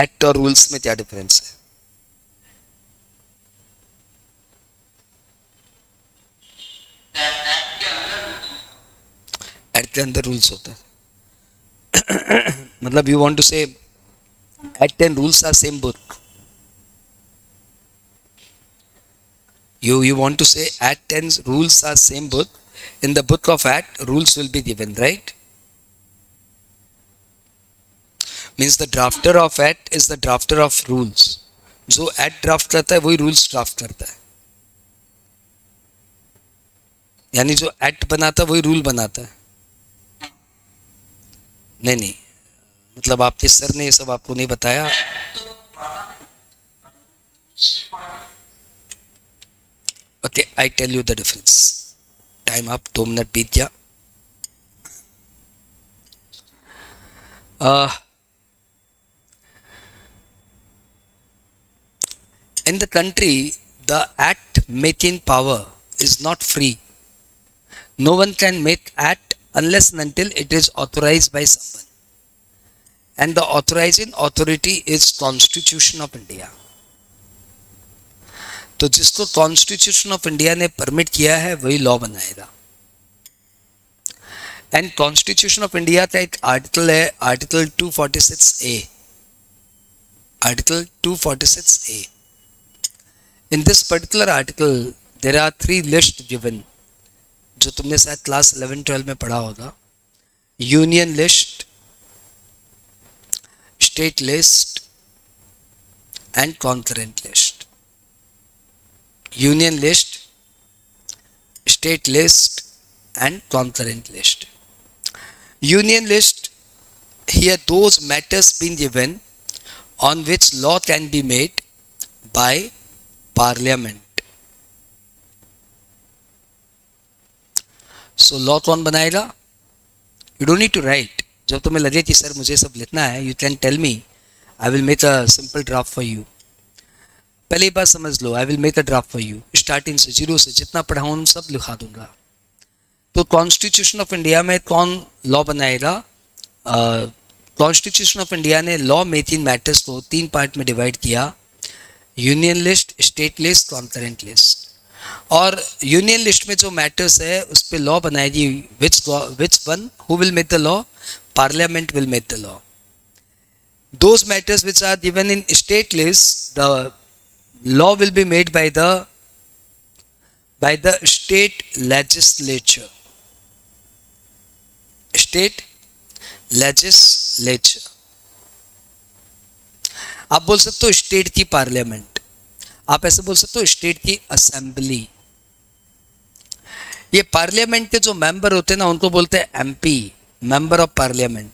एक्ट और रूल्स में क्या डिफरेंस है? एक्ट के अंदर रूल्स होता है। मतलब you want to say act and rules are same book. You want to say act and rules are same book. In the book of act, rules will be given, right? Means the drafter of act is the drafter of rules. जो act draft करता है वही rules draft करता है, यानी जो act बनाता है वही rule बनाता है। नहीं, मतलब आपके सर ने ये सब आपको नहीं बताया? Okay, I tell you the difference. Time आप 2 मिनट बीत गया। In the country, the act making power is not free. No one can make act unless and until it is authorized by someone. And the authorizing authority is Constitution of India. तो जिसको constitution of India ने permit किया है वही law बनाएगा। And constitution of India का एक article है, article 246A। Article 246A। In this particular article there are 3 list given, जो तुमने शायद क्लास 11-12 में पढ़ा होगा। Union list, state list and concurrent list. Union list, state list and concurrent list. Union list, here those matters been given on which law can be made by parliament. So law कौन बनाएगा? You don't need to write. जब तुम्हें लगे कि sir मुझे सब लिखना है, you can tell me, I will make a simple draft for you. पहली बात समझ लो, I will make a draft for you, starting से, जीरो से, जितना पढ़ाऊँ सब लिखा दूंगा। तो कॉन्स्टिट्यूशन ऑफ इंडिया में कौन लॉ बनाएगा? कॉन्स्टिट्यूशन ऑफ इंडिया ने लॉ मेकिंग मैटर्स को 3 पार्ट में डिवाइड किया, union list, state list, concurrent list. और यूनियन लिस्ट में जो मैटर्स है उस पर लॉ बनाएगी. Which one who will make the law? Parliament will make the law. Those matters which are given in state list, the law will be made by the state legislature. State legislature. आप बोल सकते हो state की parliament, आप ऐसे बोल सकते हो स्टेट की असेंबली. ये पार्लियामेंट के जो मेंबर होते हैं ना उनको बोलते हैं एमपी, मेंबर ऑफ पार्लियामेंट.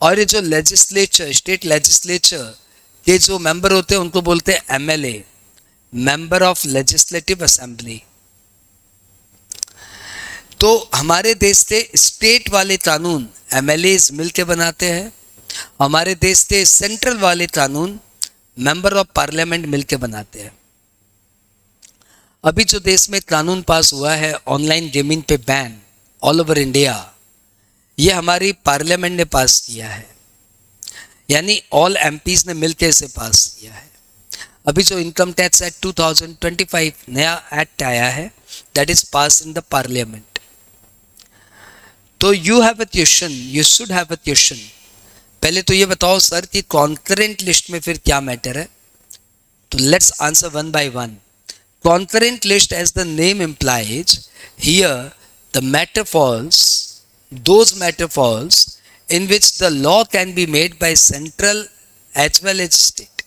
और ये जो लेजिस्लेचर, स्टेट लेजिस्लेचर के जो मेंबर होते हैं उनको बोलते हैं MLA, member of legislative assembly. तो हमारे देश से स्टेट वाले कानून एमएलए मिलके बनाते हैं, हमारे देश से सेंट्रल वाले कानून मेंबर ऑफ पार्लियामेंट मिलके बनाते हैं. अभी जो देश में कानून पास हुआ है ऑनलाइन गेमिंग पे बैन ऑल ओवर इंडिया, ये हमारी पार्लियामेंट ने पास किया है, यानी ऑल एमपीज ने मिलकर इसे पास किया है. अभी जो इनकम टैक्स एक्ट 2025 नया एक्ट आया है, that is pass in the parliament. तो you have a question, you should have a question. पहले तो ये बताओ सर कि कॉन्करेंट लिस्ट में फिर क्या मैटर है. तो let's answer one by one. Concurrent list as the name implies, here the matter falls, those matter falls in which the law can be made by central as well as state.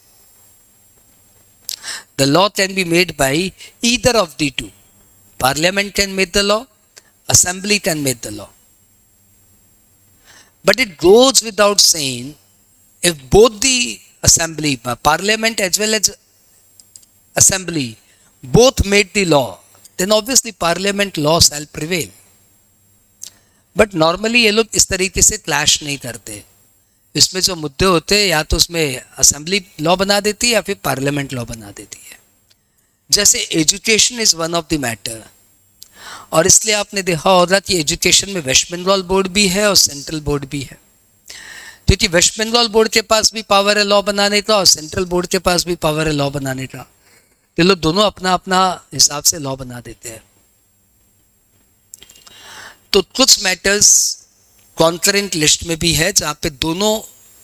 The law can be made by either of the two. Parliament can make the law, assembly can make the law. But it goes without saying, if both the assembly, parliament as well as assembly both made the law, then obviously parliament law shall prevail. But normally ये लोग इस तरीके से clash नहीं करते. इसमें जो मुद्दे होते हैं या तो उसमें असेंबली लॉ बना देती है या फिर पार्लियामेंट लॉ बना देती है. जैसे education is one of the matter, और इसलिए आपने देखा होगा कि एजुकेशन में वेस्ट बंगाल बोर्ड भी है और सेंट्रल बोर्ड भी है. क्योंकि वेस्ट बंगाल बोर्ड के पास भी पावर है लॉ बनाने का और सेंट्रल बोर्ड के पास भी पावर है लॉ बनाने का. ये लोग दोनों अपना अपना हिसाब से लॉ बना देते हैं. तो कुछ मैटर्स कॉन्करेंट लिस्ट में भी है जहाँ पे दोनों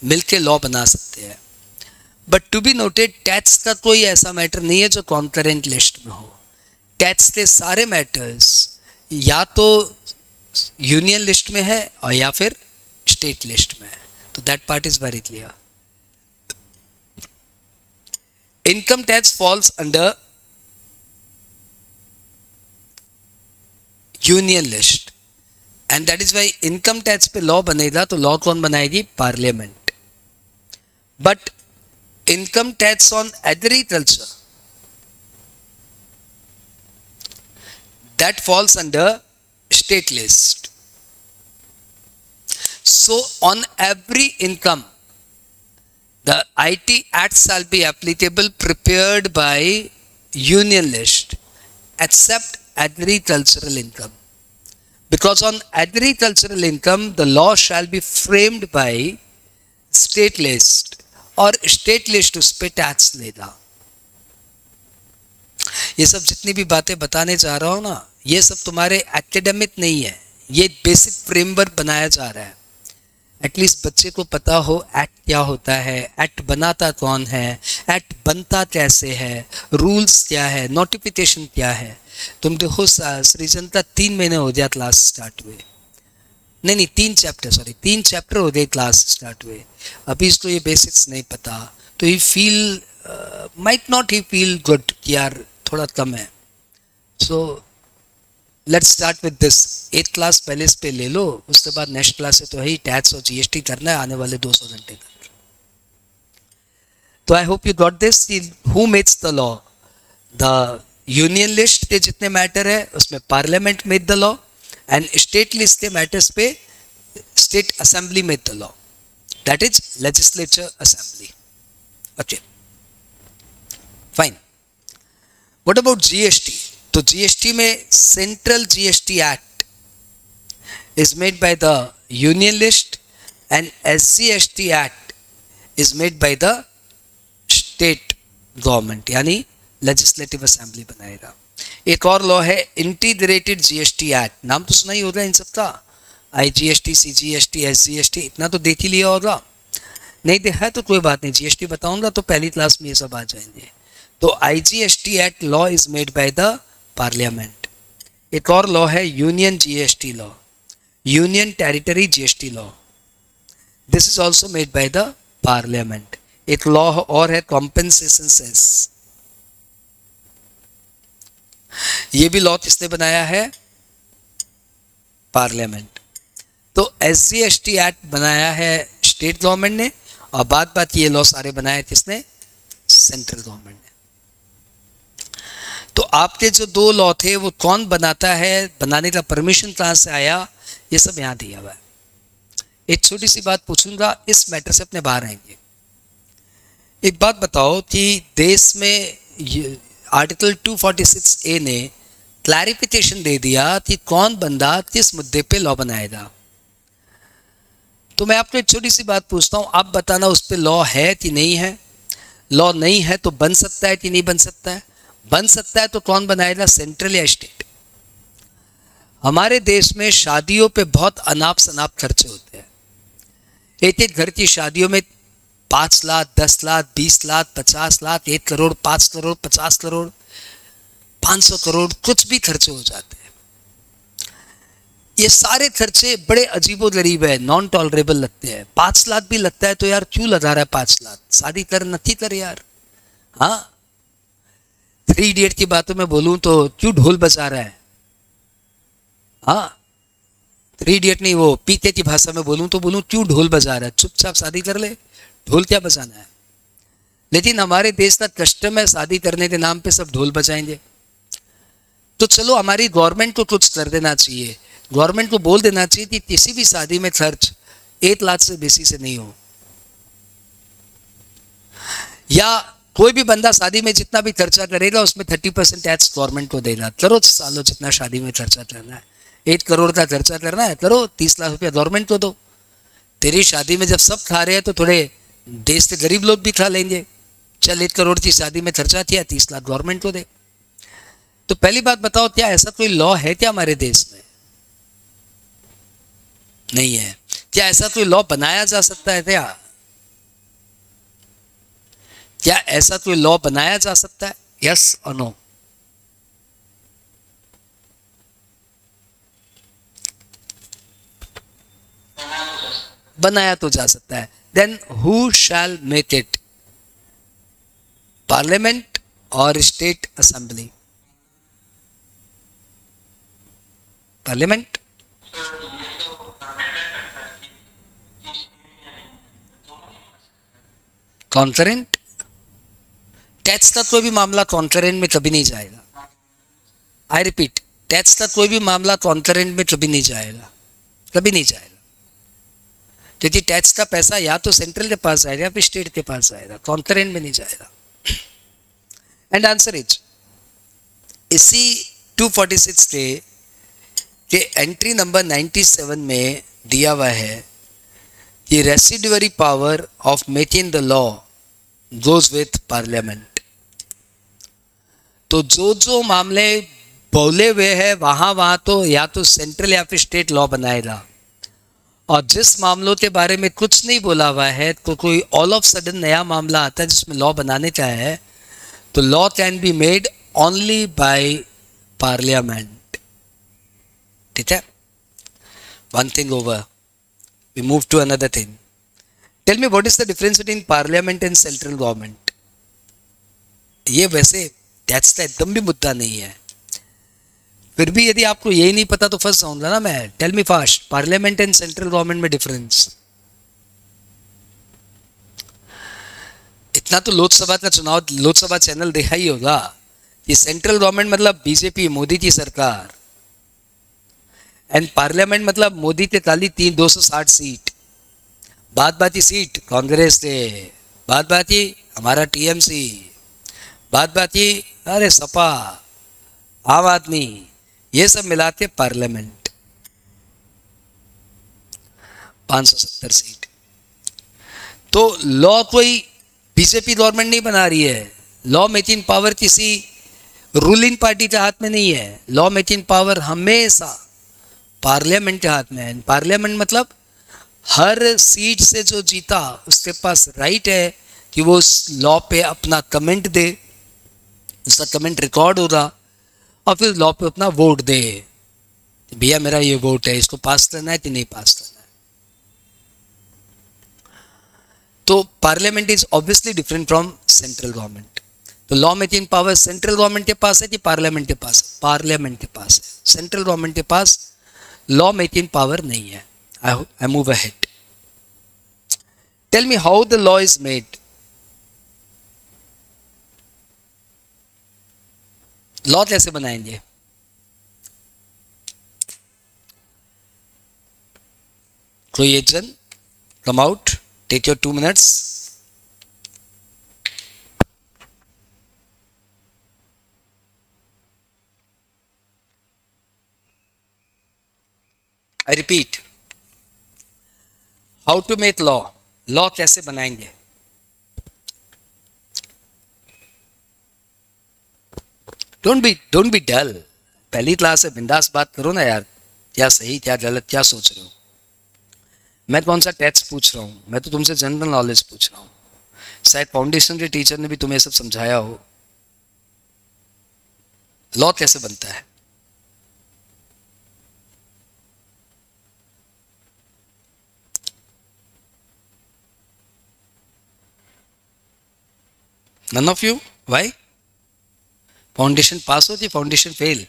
मिलके लॉ बना सकते हैं. But to be noted, tax का कोई ऐसा मैटर नहीं है जो कॉन्करेंट लिस्ट में हो. टैक्स के सारे मैटर्स या तो यूनियन लिस्ट में है और या फिर स्टेट लिस्ट में है. तो that part is very clear. Income tax falls under union list, and that is why income tax पे लॉ बनेगा तो लॉ कौन बनाएगी? Parliament. But income tax on agriculture, that falls under state list. So on every income the IT Act shall be applicable prepared by union list except agricultural income. Because on agricultural income, the law shall be framed by state list और state list उस पे tax लेगा. ये सब जितनी भी बातें बताने जा रहा हूँ ना, ये सब तुम्हारे एकेडमिक नहीं है, ये बेसिक फ्रेमवर्क बनाया जा रहा है. एटलीस्ट बच्चे को पता हो एक्ट क्या होता है, एक्ट बनाता कौन है, एक्ट बनता कैसे है, रूल्स क्या है, नोटिफिकेशन क्या है. तुम देखो सृजन का 3 महीने हो गया क्लास स्टार्ट हुए, नहीं 3 चैप्टर हो गए क्लास स्टार्ट हुए. अभी इसको ये बेसिक्स नहीं पता, तो he feel might not he feel good कि यार थोड़ा कम है. So let's start with this. 8 class पहले इस पे ले लो, उसके बाद नेक्स्ट क्लास से तो है ही टैक्स और जीएसटी करना है आने वाले 200 घंटे तक. तो I hope you got this. Who makes the law? The union list के जितने मैटर है उसमें parliament made the law, and state list के मैटर्स पे state assembly made the law, that is legislature assembly. Okay fine. What about GST? तो GST में central GST act is made by the union list and SGST act is made by the state government, यानी legislative assembly बनाएगा। एक और law है integrated GST act, नाम तो सुना ही होगा इन सबका, IGST, CGST, SGST, इतना तो देख ही लिया होगा। नहीं देखा है तो कोई बात नहीं, जीएसटी बताऊंगा तो पहली क्लास में ये सब आ जाएंगे। तो IGST act law is made by the parliament. एक और लॉ है union GST law, union territory GST law, this is also made by the parliament. एक लॉ और है कॉम्पेंसेशन सेस, ये भी लॉ किसने बनाया है? पार्लियामेंट। तो SGST एक्ट बनाया है स्टेट गवर्नमेंट ने, और बात ये लॉ सारे बनाए किसने? सेंट्रल गवर्नमेंट ने। तो आपके जो दो लॉ थे वो कौन बनाता है, बनाने का परमिशन कहां से आया, ये सब यहां दिया हुआ है। एक छोटी सी बात पूछूंगा, इस मैटर से अपने बाहर आएंगे। एक बात बताओ कि देश में आर्टिकल 246A ने क्लैरिफिकेशन दे दिया कि कौन बंदा किस मुद्दे पे लॉ बनाएगा। तो मैं आपको एक छोटी सी बात पूछता हूं, आप बताना उस पे लॉ है कि नहीं है। लॉ नहीं है तो बन सकता है कि नहीं बन सकता है? बन सकता है तो कौन बनाएगा, सेंट्रल या स्टेट? हमारे देश में शादियों पे बहुत अनाप शनाप खर्चे होते हैं। एक एक घर की शादियों में 5 लाख, 10 लाख, 20 लाख, 50 लाख, 1 करोड़, 5 करोड़, 50 करोड़, 500 करोड़, कुछ भी खर्चे हो जाते हैं। ये सारे खर्चे बड़े अजीबोगरीब है, नॉन टॉलरेबल लगते हैं। 5 लाख भी लगता है तो यार क्यों लगा रहा है 5 लाख, शादी कर नहीं कर यार। हाँ, 3 इडियट की बातों में बोलूं तो क्यों ढोल बजा रहा है? हाँ, 3 इडियट नहीं, वो पीते की भाषा में बोलूं तो बोलूं क्यों ढोल बजा रहा है, चुपचाप शादी कर ले, ढोल क्या बजाना है। लेकिन हमारे देश का कस्टम है, शादी करने के नाम पे सब ढोल बजाएंगे। तो चलो हमारी गवर्नमेंट को कुछ कर देना चाहिए, गवर्नमेंट को बोल देना चाहिए कि किसी भी शादी में खर्च 1 लाख से बेसी से नहीं हो, या कोई भी बंदा शादी में जितना भी खर्चा करेगा उसमें 30% टैक्स गवर्नमेंट को देगा। करो सालों जितना शादी में खर्चा करना है, 1 करोड़ का खर्चा करना है करो, 30 लाख रुपया गवर्नमेंट को दो। तेरी शादी में जब सब खा रहे हैं तो थोड़े देश के गरीब लोग भी खा लेंगे। चल 1 करोड़ की शादी में खर्चा किया, 30 लाख गवर्नमेंट को दे। तो पहली बात बताओ, क्या ऐसा कोई लॉ है क्या हमारे देश में? नहीं है। क्या ऐसा कोई लॉ बनाया जा सकता है क्या? क्या ऐसा कोई लॉ बनाया जा सकता है? यस और नो? बनाया तो जा सकता है। Then who shall make it, parliament और state assembly? Parliament. Concurrent? Tax का कोई भी मामला कॉन्करेंट में कभी नहीं जाएगा। आई रिपीट, टैक्स का कोई भी मामला कॉन्करेंट में कभी नहीं जाएगा, कभी नहीं जाएगा। क्योंकि टैक्स का पैसा या तो सेंट्रल के पास जाएगा या फिर स्टेट के पास जाएगा, कॉन्करेंट में नहीं जाएगा। एंड आंसर इज, इसी 246 के एंट्री नंबर 97 में दिया हुआ है कि residuary power of making the law goes with parliament. तो जो मामले बोले हुए हैं वहां तो या तो सेंट्रल या फिर स्टेट लॉ बनाएगा, और जिस मामलों के बारे में कुछ नहीं बोला हुआ है तो कोई ऑल ऑफ सडन नया मामला आता है जिसमें लॉ बनाने का है, तो law can be made only by parliament. ठीक है, one thing over, we move to another thing. Tell me what is the difference between parliament and central government? ये वैसे टैक्स का एकदम भी मुद्दा नहीं है, फिर भी यदि आपको यही नहीं पता तो फंस जाऊंगा ना मैं। Tell me fast, parliament and central government में डिफरेंस। इतना तो लोकसभा का चुनाव, लोकसभा चैनल देखा ही होगा कि सेंट्रल गवर्नमेंट मतलब बीजेपी, मोदी की सरकार, एंड पार्लियामेंट मतलब मोदी के खाली 260 सीट, बात बाकी सीट कांग्रेस के, बात बाकी हमारा टीएमसी, बात बाकी अरे सपा, आम आदमी, ये सब मिला के पार्लियामेंट 570 सीट। तो लॉ कोई बीजेपी गवर्नमेंट नहीं बना रही है, लॉ मेकिंग पावर किसी रूलिंग पार्टी के हाथ में नहीं है। लॉ मेकिंग पावर हमेशा पार्लियामेंट के हाथ में है। पार्लियामेंट मतलब हर सीट से जो जीता उसके पास राइट है कि वो उस लॉ पे अपना कमेंट दे, उसका कमेंट रिकॉर्ड होगा और फिर लॉ पे अपना वोट दे, भैया मेरा ये वोट है, इसको पास करना है कि नहीं पास करना है। तो parliament is obviously different from central government. तो law making power central government के पास है कि पार्लियामेंट के पास है? पार्लियामेंट के पास है। सेंट्रल गवर्नमेंट के पास लॉ मेकिंग पावर नहीं है। I move ahead. Tell me how the law is made. Law कैसे बनाएंगे? कोई एक जन come out, take your 2 minutes. I repeat. How to make law, law कैसे बनाएंगे? Don't be dull. पहली क्लास है, बिंदास बात करो ना यार, क्या सही क्या गलत क्या सोच रहे हो। मैं कौन सा टेक्स्ट पूछ रहा हूँ? मैं तो तुमसे जनरल नॉलेज पूछ रहा हूँ। शायद फाउंडेशन के टीचर ने भी तुम्हें सब समझाया हो। लॉ कैसे बनता है? None of you? Why? Foundation pass हो कि फाउंडेशन फेल?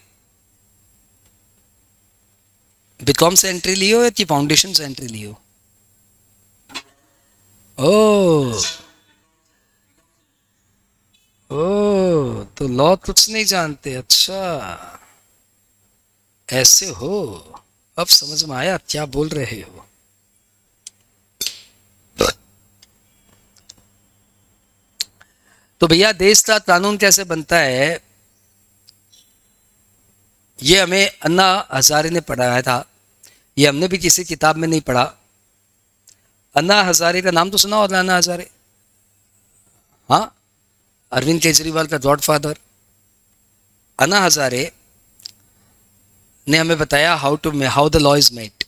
बीकॉम से एंट्री लियो या कि फाउंडेशन से एंट्री लियो? ओ तो लॉ कुछ नहीं जानते? अच्छा ऐसे हो, अब समझ में आया क्या बोल रहे हो। तो भैया देश का कानून कैसे बनता है, ये हमें अन्ना हजारे ने पढ़ाया था। ये हमने भी किसी किताब में नहीं पढ़ा। अन्ना हजारे का नाम तो सुना होगा, अन्ना हजारे? हाँ, अरविंद केजरीवाल का गॉडफादर। अन्ना हजारे ने हमें बताया how the law is made.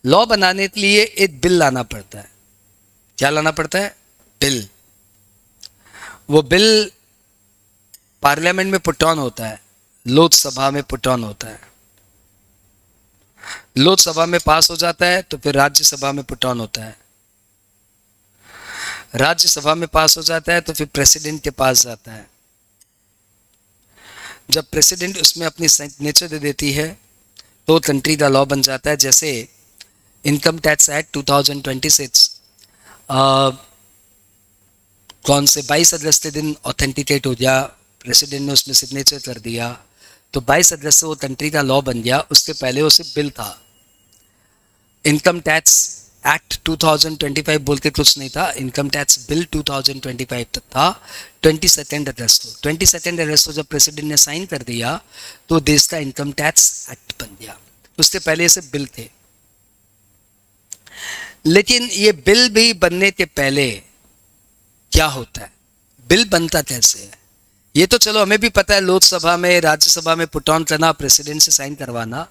Law बनाने के लिए एक बिल लाना पड़ता है। क्या लाना पड़ता है? बिल। वो बिल पार्लियामेंट में पुट ऑन होता है, लोकसभा में पुट ऑन होता है। लोकसभा में पास हो जाता है तो फिर राज्यसभा में पुट ऑन होता है। राज्यसभा में पास हो जाता है तो फिर प्रेसिडेंट के पास जाता है। जब प्रेसिडेंट उसमें अपनी सिग्नेचर दे देती है तो कंट्री का लॉ बन जाता है। जैसे इनकम टैक्स एक्ट 2026 कौन से 22 अगस्त के दिन ऑथेंटिकेट हो गया, प्रेसिडेंट ने उसमें सिग्नेचर कर दिया तो 22 अगस्त से वो कंट्री का लॉ बन गया। उसके पहले वो सिर्फ बिल था। इनकम टैक्स एक्ट 2025 बोल के कुछ नहीं था, इनकम टैक्स बिल 2025 तक था। 22 अगस्त को जब प्रेसिडेंट ने साइन कर दिया तो देश का इनकम टैक्स एक्ट बन गया। उससे पहले से बिल थे। लेकिन ये बिल भी बनने के पहले क्या होता है, बिल बनता कैसे है, ये तो चलो हमें भी पता है। लोकसभा में राज्यसभा में पुट ऑन करना, प्रेसिडेंट से साइन करवाना,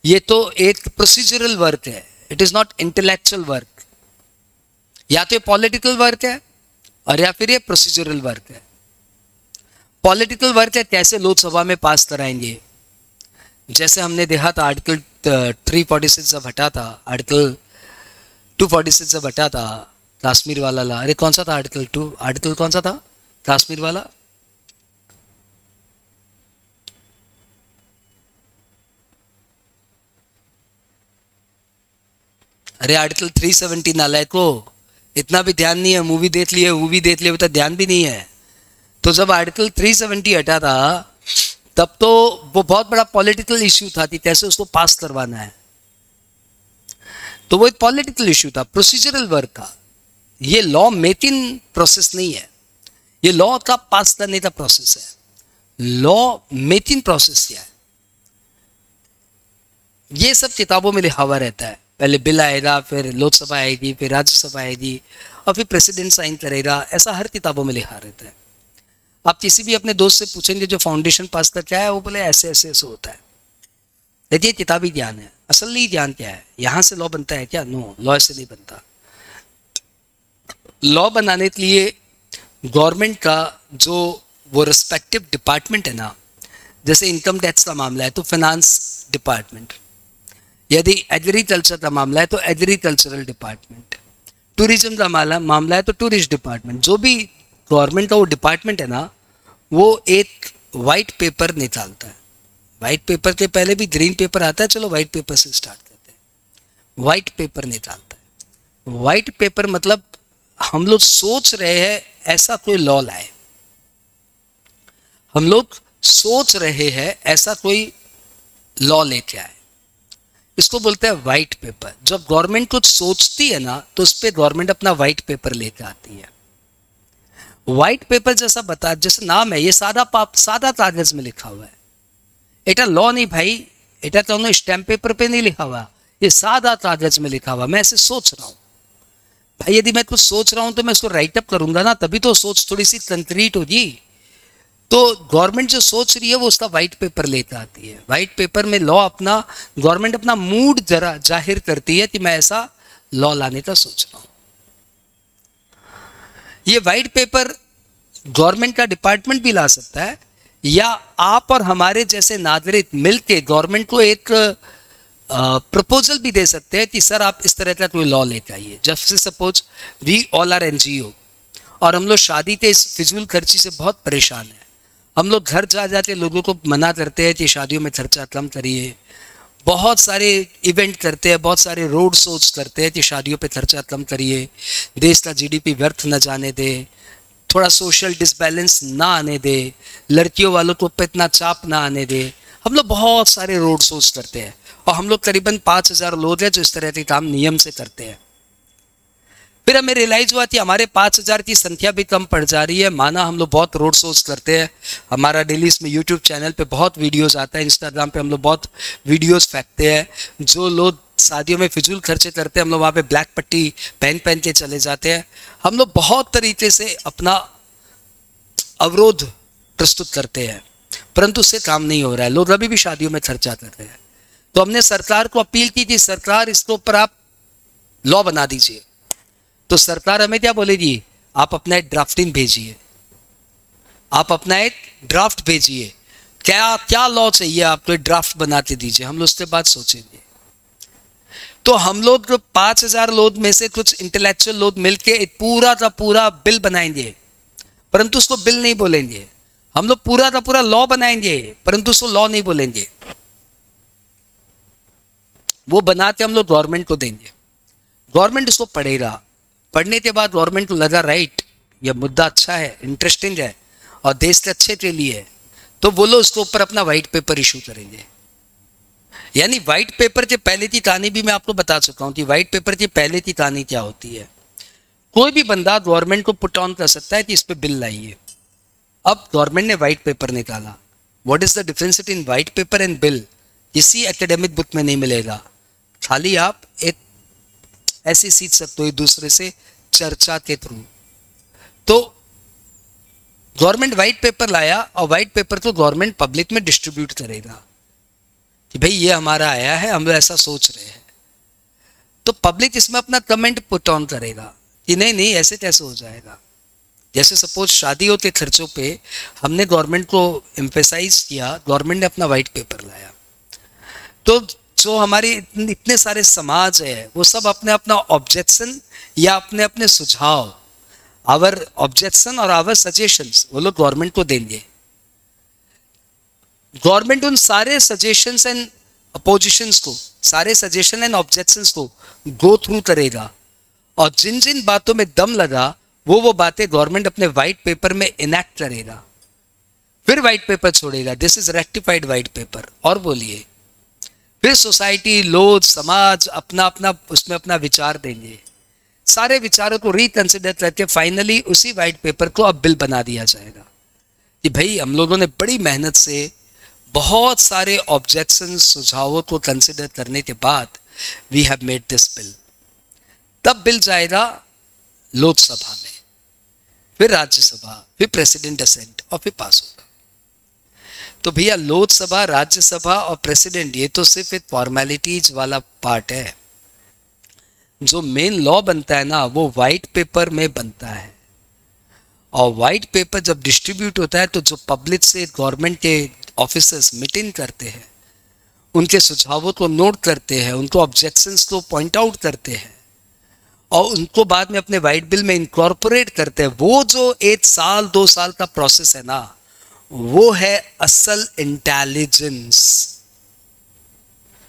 ये तो एक प्रोसीजरल वर्क है। It is not intellectual work. या तो ये पॉलिटिकल वर्क है और या फिर ये प्रोसीजरल वर्क है। पॉलिटिकल वर्क है, कैसे लोकसभा में पास कराएंगे। जैसे हमने देखा था आर्टिकल 346 जब हटा था, आर्टिकल 246 जब हटा था, कश्मीर वाला ला। अरे कौन सा था आर्टिकल 2? आर्टिकल कौन सा था कश्मीर वाला? अरे आर्टिकल 370 नालायक को, इतना भी ध्यान नहीं है। मूवी देख लिए, मूवी देख लिए, तो ध्यान भी नहीं है। तो जब आर्टिकल 370 हटा था तब तो वो बहुत बड़ा पॉलिटिकल इश्यू था कि कैसे उसको पास करवाना है। तो वो एक पॉलिटिकल इश्यू था, प्रोसीजरल वर्क था। ये लॉ मेकिंग प्रोसेस नहीं है, ये लॉ का पास करने का प्रोसेस है। लॉ मेकिंग प्रोसेस क्या है, ये सब किताबों में लिखा हुआ रहता है। पहले बिल आएगा, फिर लोकसभा आएगी, फिर राज्यसभा आएगी और फिर प्रेसिडेंट साइन करेगा। ऐसा हर किताबों में लिखा रहता है। आप किसी भी अपने दोस्त से पूछेंगे जो फाउंडेशन पास कर क्या है, वो बोले ऐसे ऐसे ऐसे होता है। देखिए किताबी ज्ञान है, असली ज्ञान क्या है? यहाँ से लॉ बनता है क्या? नो, लॉ से नहीं बनता। लॉ बनाने के लिए गवर्नमेंट का जो वो रिस्पेक्टिव डिपार्टमेंट है ना, जैसे इनकम टैक्स का मामला है तो फाइनेंस डिपार्टमेंट, यदि एग्रीकल्चर का मामला है तो एग्रीकल्चरल डिपार्टमेंट, टूरिज्म का मामला है तो टूरिस्ट डिपार्टमेंट। जो भी गवर्नमेंट का वो डिपार्टमेंट है ना, वो एक वाइट पेपर निकालता है। वाइट पेपर के पहले भी ग्रीन पेपर आता है, चलो वाइट पेपर से स्टार्ट करते हैं। वाइट पेपर निकालता है। वाइट पेपर मतलब हम लोग सोच रहे हैं ऐसा कोई लॉ लाए, हम लोग सोच रहे हैं ऐसा कोई लॉ लेके आए, इसको बोलते हैं व्हाइट पेपर। जब गवर्नमेंट कुछ सोचती है ना तो उस पर गवर्नमेंट अपना व्हाइट पेपर लेके आती है। व्हाइट पेपर जैसे नाम है, ये सादा कागज में लिखा हुआ है। एटा लॉ नहीं भाई, एटा तो उन्होंने स्टैम्प पेपर पे नहीं लिखा हुआ, ये सादा कागज में लिखा हुआ। मैं ऐसे सोच रहा हूं भाई, यदि मैं कुछ सोच रहा हूं तो मैं इसको राइटअप करूंगा ना, तभी तो सोच थोड़ी सी कंक्रीट होगी। तो गवर्नमेंट जो सोच रही है वो उसका व्हाइट पेपर लेकर आती है। व्हाइट पेपर में लॉ अपना, गवर्नमेंट अपना मूड जरा जाहिर करती है कि मैं ऐसा लॉ लाने का सोच रहा हूं। ये व्हाइट पेपर गवर्नमेंट का डिपार्टमेंट भी ला सकता है, या आप और हमारे जैसे नागरिक मिलके गवर्नमेंट को एक प्रपोजल भी दे सकते हैं कि सर आप इस तरह का कोई लॉ लेकर आइए। जैसे suppose we all are NGO और हम लोग शादी के इस फिजूल खर्ची से बहुत परेशान हैं। हम लोग घर जा जाके लोगों को मना करते हैं कि शादियों में खर्चा कम करिए, बहुत सारे इवेंट करते हैं, बहुत सारे रोड शोज करते हैं कि शादियों पे खर्चा कम करिए, देश का जीडीपी व्यर्थ न जाने दे, थोड़ा सोशल डिसबैलेंस ना आने दे, लड़कियों वालों को पे इतना चाप ना आने दे। हम लोग बहुत सारे रोड शोज करते हैं और हम लोग करीबन 5,000 लोग हैं जो इस तरह के काम नियम से करते हैं। फिर हमें रियलाइज हुआ कि हमारे 5,000 की संख्या भी कम पड़ जा रही है। माना हम लोग बहुत रोड शोज करते हैं, हमारा डेली इसमें यूट्यूब चैनल पे बहुत वीडियोस आता है, इंस्टाग्राम पे हम लोग बहुत वीडियोस फेंकते हैं। जो लोग शादियों में फिजूल खर्चे करते हैं, हम लोग वहाँ पे ब्लैक पट्टी पहन पहन के चले जाते हैं। हम लोग बहुत तरीके से अपना अवरोध प्रस्तुत करते हैं, परंतु उससे काम नहीं हो रहा है। लोग अभी भी शादियों में खर्चा कर रहे हैं। तो हमने सरकार को अपील की कि सरकार इसके ऊपर आप लॉ बना दीजिए। तो सरकार हमें क्या बोलेगी? आप अपना एक ड्राफ्टिंग भेजिए, आप अपना एक ड्राफ्ट भेजिए, क्या क्या लॉ चाहिए आपको, एक ड्राफ्ट बना के दीजिए, हम लोग उसके बाद सोचेंगे। तो हम लोग 5,000 लोग में से कुछ इंटेलेक्चुअल लोग मिलके एक पूरा का पूरा बिल बनाएंगे, परंतु उसको बिल नहीं बोलेंगे। हम लोग पूरा का पूरा लॉ बनाएंगे, परंतु उसको लॉ नहीं बोलेंगे। वो बना के हम लोग गवर्नमेंट को देंगे, गवर्नमेंट उसको पढ़ेगा। पढ़ने के बाद गवर्नमेंट को लगा राइट यह मुद्दा अच्छा है, इंटरेस्टिंग है और देश के अच्छे के लिए है, तो वो लोग उसके ऊपर अपना व्हाइट पेपर इशू करेंगे। यानी व्हाइट पेपर के पहले की कहानी भी मैं आपको बता चुका हूं कि व्हाइट पेपर की पहले की कहानी क्या होती है। कोई भी बंदा गवर्नमेंट को पुट ऑन कर सकता है कि इस पे बिल लाइए। अब गवर्नमेंट ने व्हाइट पेपर निकाला। What is the difference between white paper and bill? किसी एकेडमिक बुक में नहीं मिलेगा। खाली आप एक ऐसे सीख सकते हो एक दूसरे से चर्चा के थ्रू। तो गवर्नमेंट व्हाइट पेपर लाया और व्हाइट पेपर को गवर्नमेंट पब्लिक में डिस्ट्रीब्यूट करेगा कि भाई ये हमारा आया है, हम लोग ऐसा सोच रहे हैं। तो पब्लिक इसमें अपना कमेंट पुट ऑन करेगा कि नहीं नहीं ऐसे कैसे हो जाएगा। जैसे सपोज शादियों के खर्चों पे हमने गवर्नमेंट को एम्फेसाइज किया, गवर्नमेंट ने अपना व्हाइट पेपर लाया, तो जो हमारे इतने सारे समाज है वो सब अपने अपना ऑब्जेक्शन या अपने अपने सुझाव, आवर ऑब्जेक्शन और आवर सजेशंस, वो लोग गवर्नमेंट को देंगे। गवर्नमेंट उन सारे सजेशंस एंड अपोजिशंस को, सारे सजेशन एंड ऑब्जेक्शंस को गो थ्रू करेगा और जिन जिन बातों में दम लगा वो बातें गवर्नमेंट अपने व्हाइट पेपर में इनैक्ट करेगा, फिर व्हाइट पेपर छोड़ेगा। This is rectified white paper. और बोलिए, फिर सोसाइटी, लोग, समाज अपना अपना उसमें अपना विचार देंगे। सारे विचारों को रिकंसिडर करके फाइनली उसी व्हाइट पेपर को अब बिल बना दिया जाएगा कि भाई हम लोगों ने बड़ी मेहनत से बहुत सारे ऑब्जेक्शन, सुझावों को कंसिडर करने के बाद we have made this bill. तब बिल जाएगा लोकसभा में, फिर राज्यसभा, फिर प्रेसिडेंट असेंट और फिर पास होगा। तो भैया लोकसभा, राज्यसभा और प्रेसिडेंट ये तो सिर्फ एक फॉर्मेलिटीज वाला पार्ट है। जो मेन लॉ बनता है ना वो व्हाइट पेपर में बनता है, और व्हाइट पेपर जब डिस्ट्रीब्यूट होता है तो जो पब्लिक से गवर्नमेंट के ऑफिसर्स मीटिंग करते हैं, उनके सुझावों को नोट करते हैं, उनको ऑब्जेक्शंस को पॉइंट आउट करते हैं और उनको बाद में अपने व्हाइट बिल में इनकॉर्पोरेट करते हैं, वो जो 1 साल 2 साल का प्रोसेस है ना, वो है असल इंटेलिजेंस।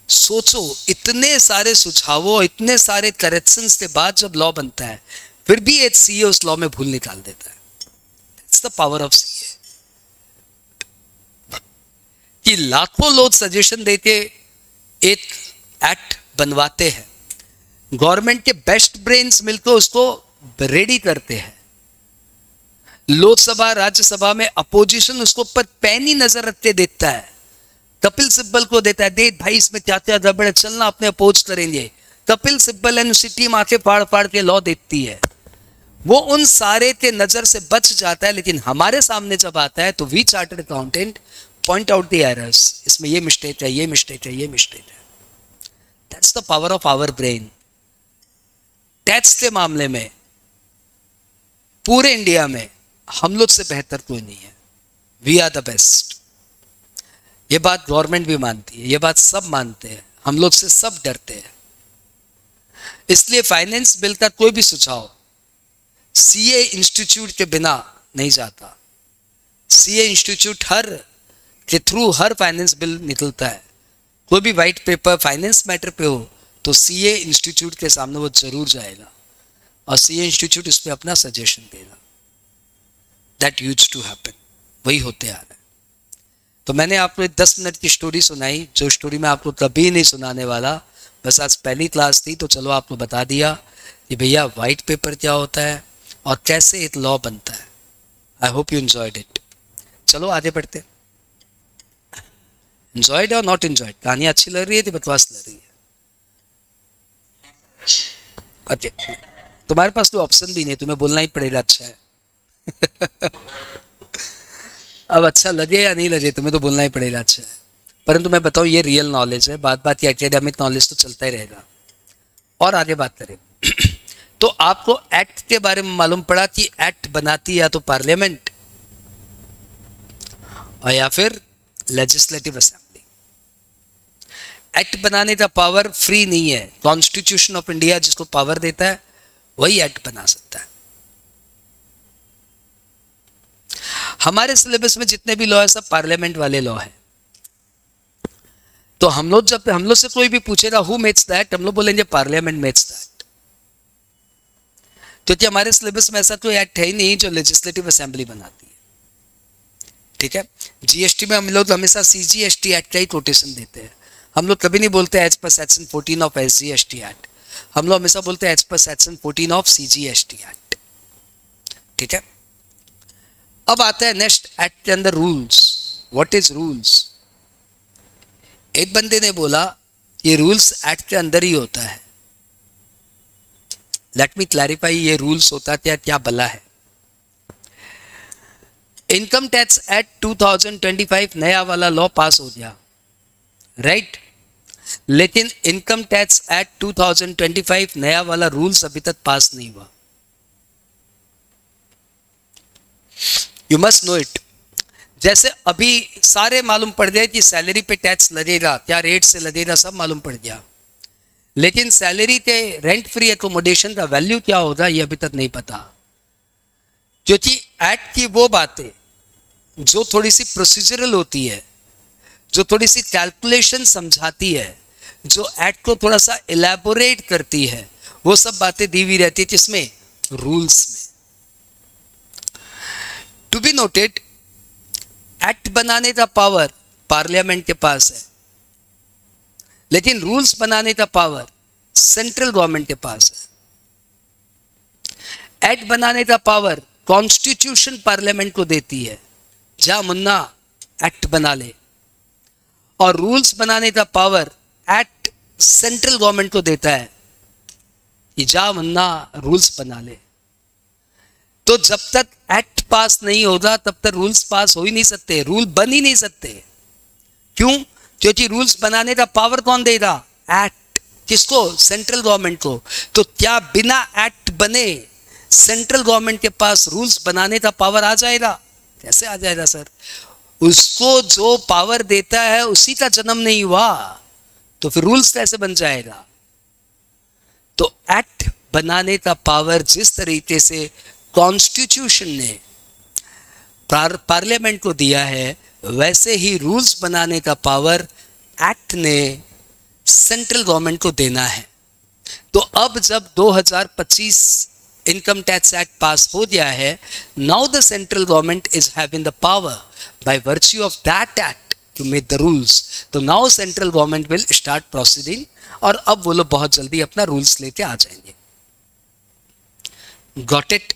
सोचो, इतने सारे सुझावों, इतने सारे करेक्शंस के बाद जब लॉ बनता है, फिर भी एक सीए उस लॉ में भूल निकाल देता है। That's the power of CA. कि लाखों लोग सजेशन देके एक एक्ट बनवाते हैं, गवर्नमेंट के बेस्ट ब्रेन्स मिलकर उसको रेडी करते हैं, लोकसभा राज्यसभा में अपोजिशन उसको पर पैनी नजर रखते देखता है, कपिल सिब्बल को देता है, देख भाई इसमें क्या क्या गड़बड़ है, चलना अपने अपोज करेंगे। कपिल सिब्बल एंड उसकी टीम आके फाड़ फाड़ के लॉ देखती है, वो उन सारे के नजर से बच जाता है। लेकिन हमारे सामने जब आता है तो we chartered accountant point out the errors, इसमें ये मिस्टेक है, ये मिस्टेक है, ये मिस्टेक है। That's the power of our brain. Tax के मामले में पूरे इंडिया में हम लोग से बेहतर कोई नहीं है। We are the best. ये बात गवर्नमेंट भी मानती है, ये बात सब मानते हैं, हम लोग से सब डरते हैं। इसलिए फाइनेंस बिल का कोई भी सुझाव सीए इंस्टीट्यूट के बिना नहीं जाता। सीए इंस्टीट्यूट के थ्रू हर फाइनेंस बिल निकलता है। कोई भी व्हाइट पेपर फाइनेंस मैटर पे हो तो सीए इंस्टीट्यूट के सामने वो जरूर जाएगा और सीए इंस्टीट्यूट उस पर अपना सजेशन देगा। दैट यूज्ड टू हैपन, वही होते आ रहा है। तो मैंने आपको 10 मिनट की स्टोरी सुनाई, जो स्टोरी मैं आपको कभी नहीं सुनाने वाला, बस आज पहली क्लास थी तो चलो आपको बता दिया कि भैया व्हाइट पेपर क्या होता है और कैसे एक लॉ बनता है। I hope you enjoyed it. चलो आगे बढ़ते। एंजॉयड और नॉट एंजॉयड, कहानी अच्छी लग रही है, बकवास लग रही है? अच्छा, तुम्हारे पास कोई ऑप्शन भी नहीं, तुम्हें बोलना ही पड़ेगा अच्छा है। अब अच्छा लगे या नहीं लगे, तुम्हें तो बोलना ही पड़ेगा अच्छा है। परंतु मैं बताऊं, ये रियल नॉलेज है, बात बात ये एकेडमिक नॉलेज तो चलता ही रहेगा। और आगे बात करें तो आपको एक्ट के बारे में मालूम पड़ा कि एक्ट बनाती या तो पार्लियामेंट और या फिर लेजिस्लेटिव असेंबली। एक्ट बनाने का पावर फ्री नहीं है। कॉन्स्टिट्यूशन ऑफ इंडिया जिसको पावर देता है वही एक्ट बना सकता है। हमारे सिलेबस में जितने भी लॉ है सब पार्लियामेंट वाले लॉ है। तो हम लोग से कोई भी पूछेगा हु मेक्स द एक्ट, हम लोग बोलेंगे पार्लियामेंट मेक्स द एक्ट, क्योंकि हमारे सिलेबस में ऐसा कोई एक्ट है ही नहीं जो लेजिस्लेटिव असेंबली बनाती है। ठीक है, जीएसटी में हम लोग हमेशा सीजीएसटी एक्ट का ही कोटेशन देते हैं। हम लोग कभी नहीं बोलते as per section 14 of SGST act, हम लोग हमेशा बोलते हैं as per section 14 of CGST act. ठीक है, अब आता है नेक्स्ट एक्ट के अंदर रूल्स। What is rules? एक बंदे ने बोला ये रूल्स एक्ट के अंदर ही होता है। लेट मी क्लैरिफाई, ये रूल्स होता क्या क्या भला है? इनकम टैक्स एक्ट 2025 नया वाला लॉ पास हो गया, राइट? लेकिन इनकम टैक्स एक्ट 2025 नया वाला रूल्स अभी तक पास नहीं हुआ। You must know it. जैसे अभी सारे मालूम पड़ गया कि सैलरी पे टैक्स लगेगा, क्या रेट से लगेगा, सब मालूम पड़ गया। लेकिन सैलरी के रेंट फ्री एकोमोडेशन का वैल्यू क्या होगा ये अभी तक नहीं पता, क्योंकि एक्ट की वो बातें जो थोड़ी सी प्रोसीजरल होती है, जो थोड़ी सी कैलकुलेशन समझाती है, जो एक्ट को थोड़ा सा इलेबोरेट करती है, वो सब बातें दी हुई रहती है किसमें? रूल्स में। टू बी नोटेड, एक्ट बनाने का पावर पार्लियामेंट के पास है, लेकिन रूल्स बनाने का पावर सेंट्रल गवर्नमेंट के पास है। एक्ट बनाने का पावर कॉन्स्टिट्यूशन पार्लियामेंट को देती है, जा मुन्ना एक्ट बना ले। और रूल्स बनाने का पावर एक्ट सेंट्रल गवर्नमेंट को देता है कि जा मुन्ना रूल्स बना ले। तो जब तक एक्ट पास नहीं होगा तब तक रूल्स पास हो ही नहीं सकते, रूल बन ही नहीं सकते। क्यों? क्योंकि रूल्स बनाने का पावर कौन देगा? एक्ट। किसको? सेंट्रल गवर्नमेंट को। तो क्या बिना एक्ट बने सेंट्रल गवर्नमेंट के पास रूल्स बनाने का पावर आ जाएगा? कैसे आ जाएगा सर? उसको जो पावर देता है उसी का जन्म नहीं हुआ, तो फिर रूल्स कैसे बन जाएगा? तो एक्ट बनाने का पावर जिस तरीके से कॉन्स्टिट्यूशन ने पार्लियामेंट को दिया है, वैसे ही रूल्स बनाने का पावर एक्ट ने सेंट्रल गवर्नमेंट को देना है। तो अब जब 2025 इनकम टैक्स एक्ट पास हो गया है, now the central government is having the power by virtue of that act to make the rules. तो now central government will start proceeding, और अब वो लोग बहुत जल्दी अपना रूल्स लेके आ जाएंगे। Got it?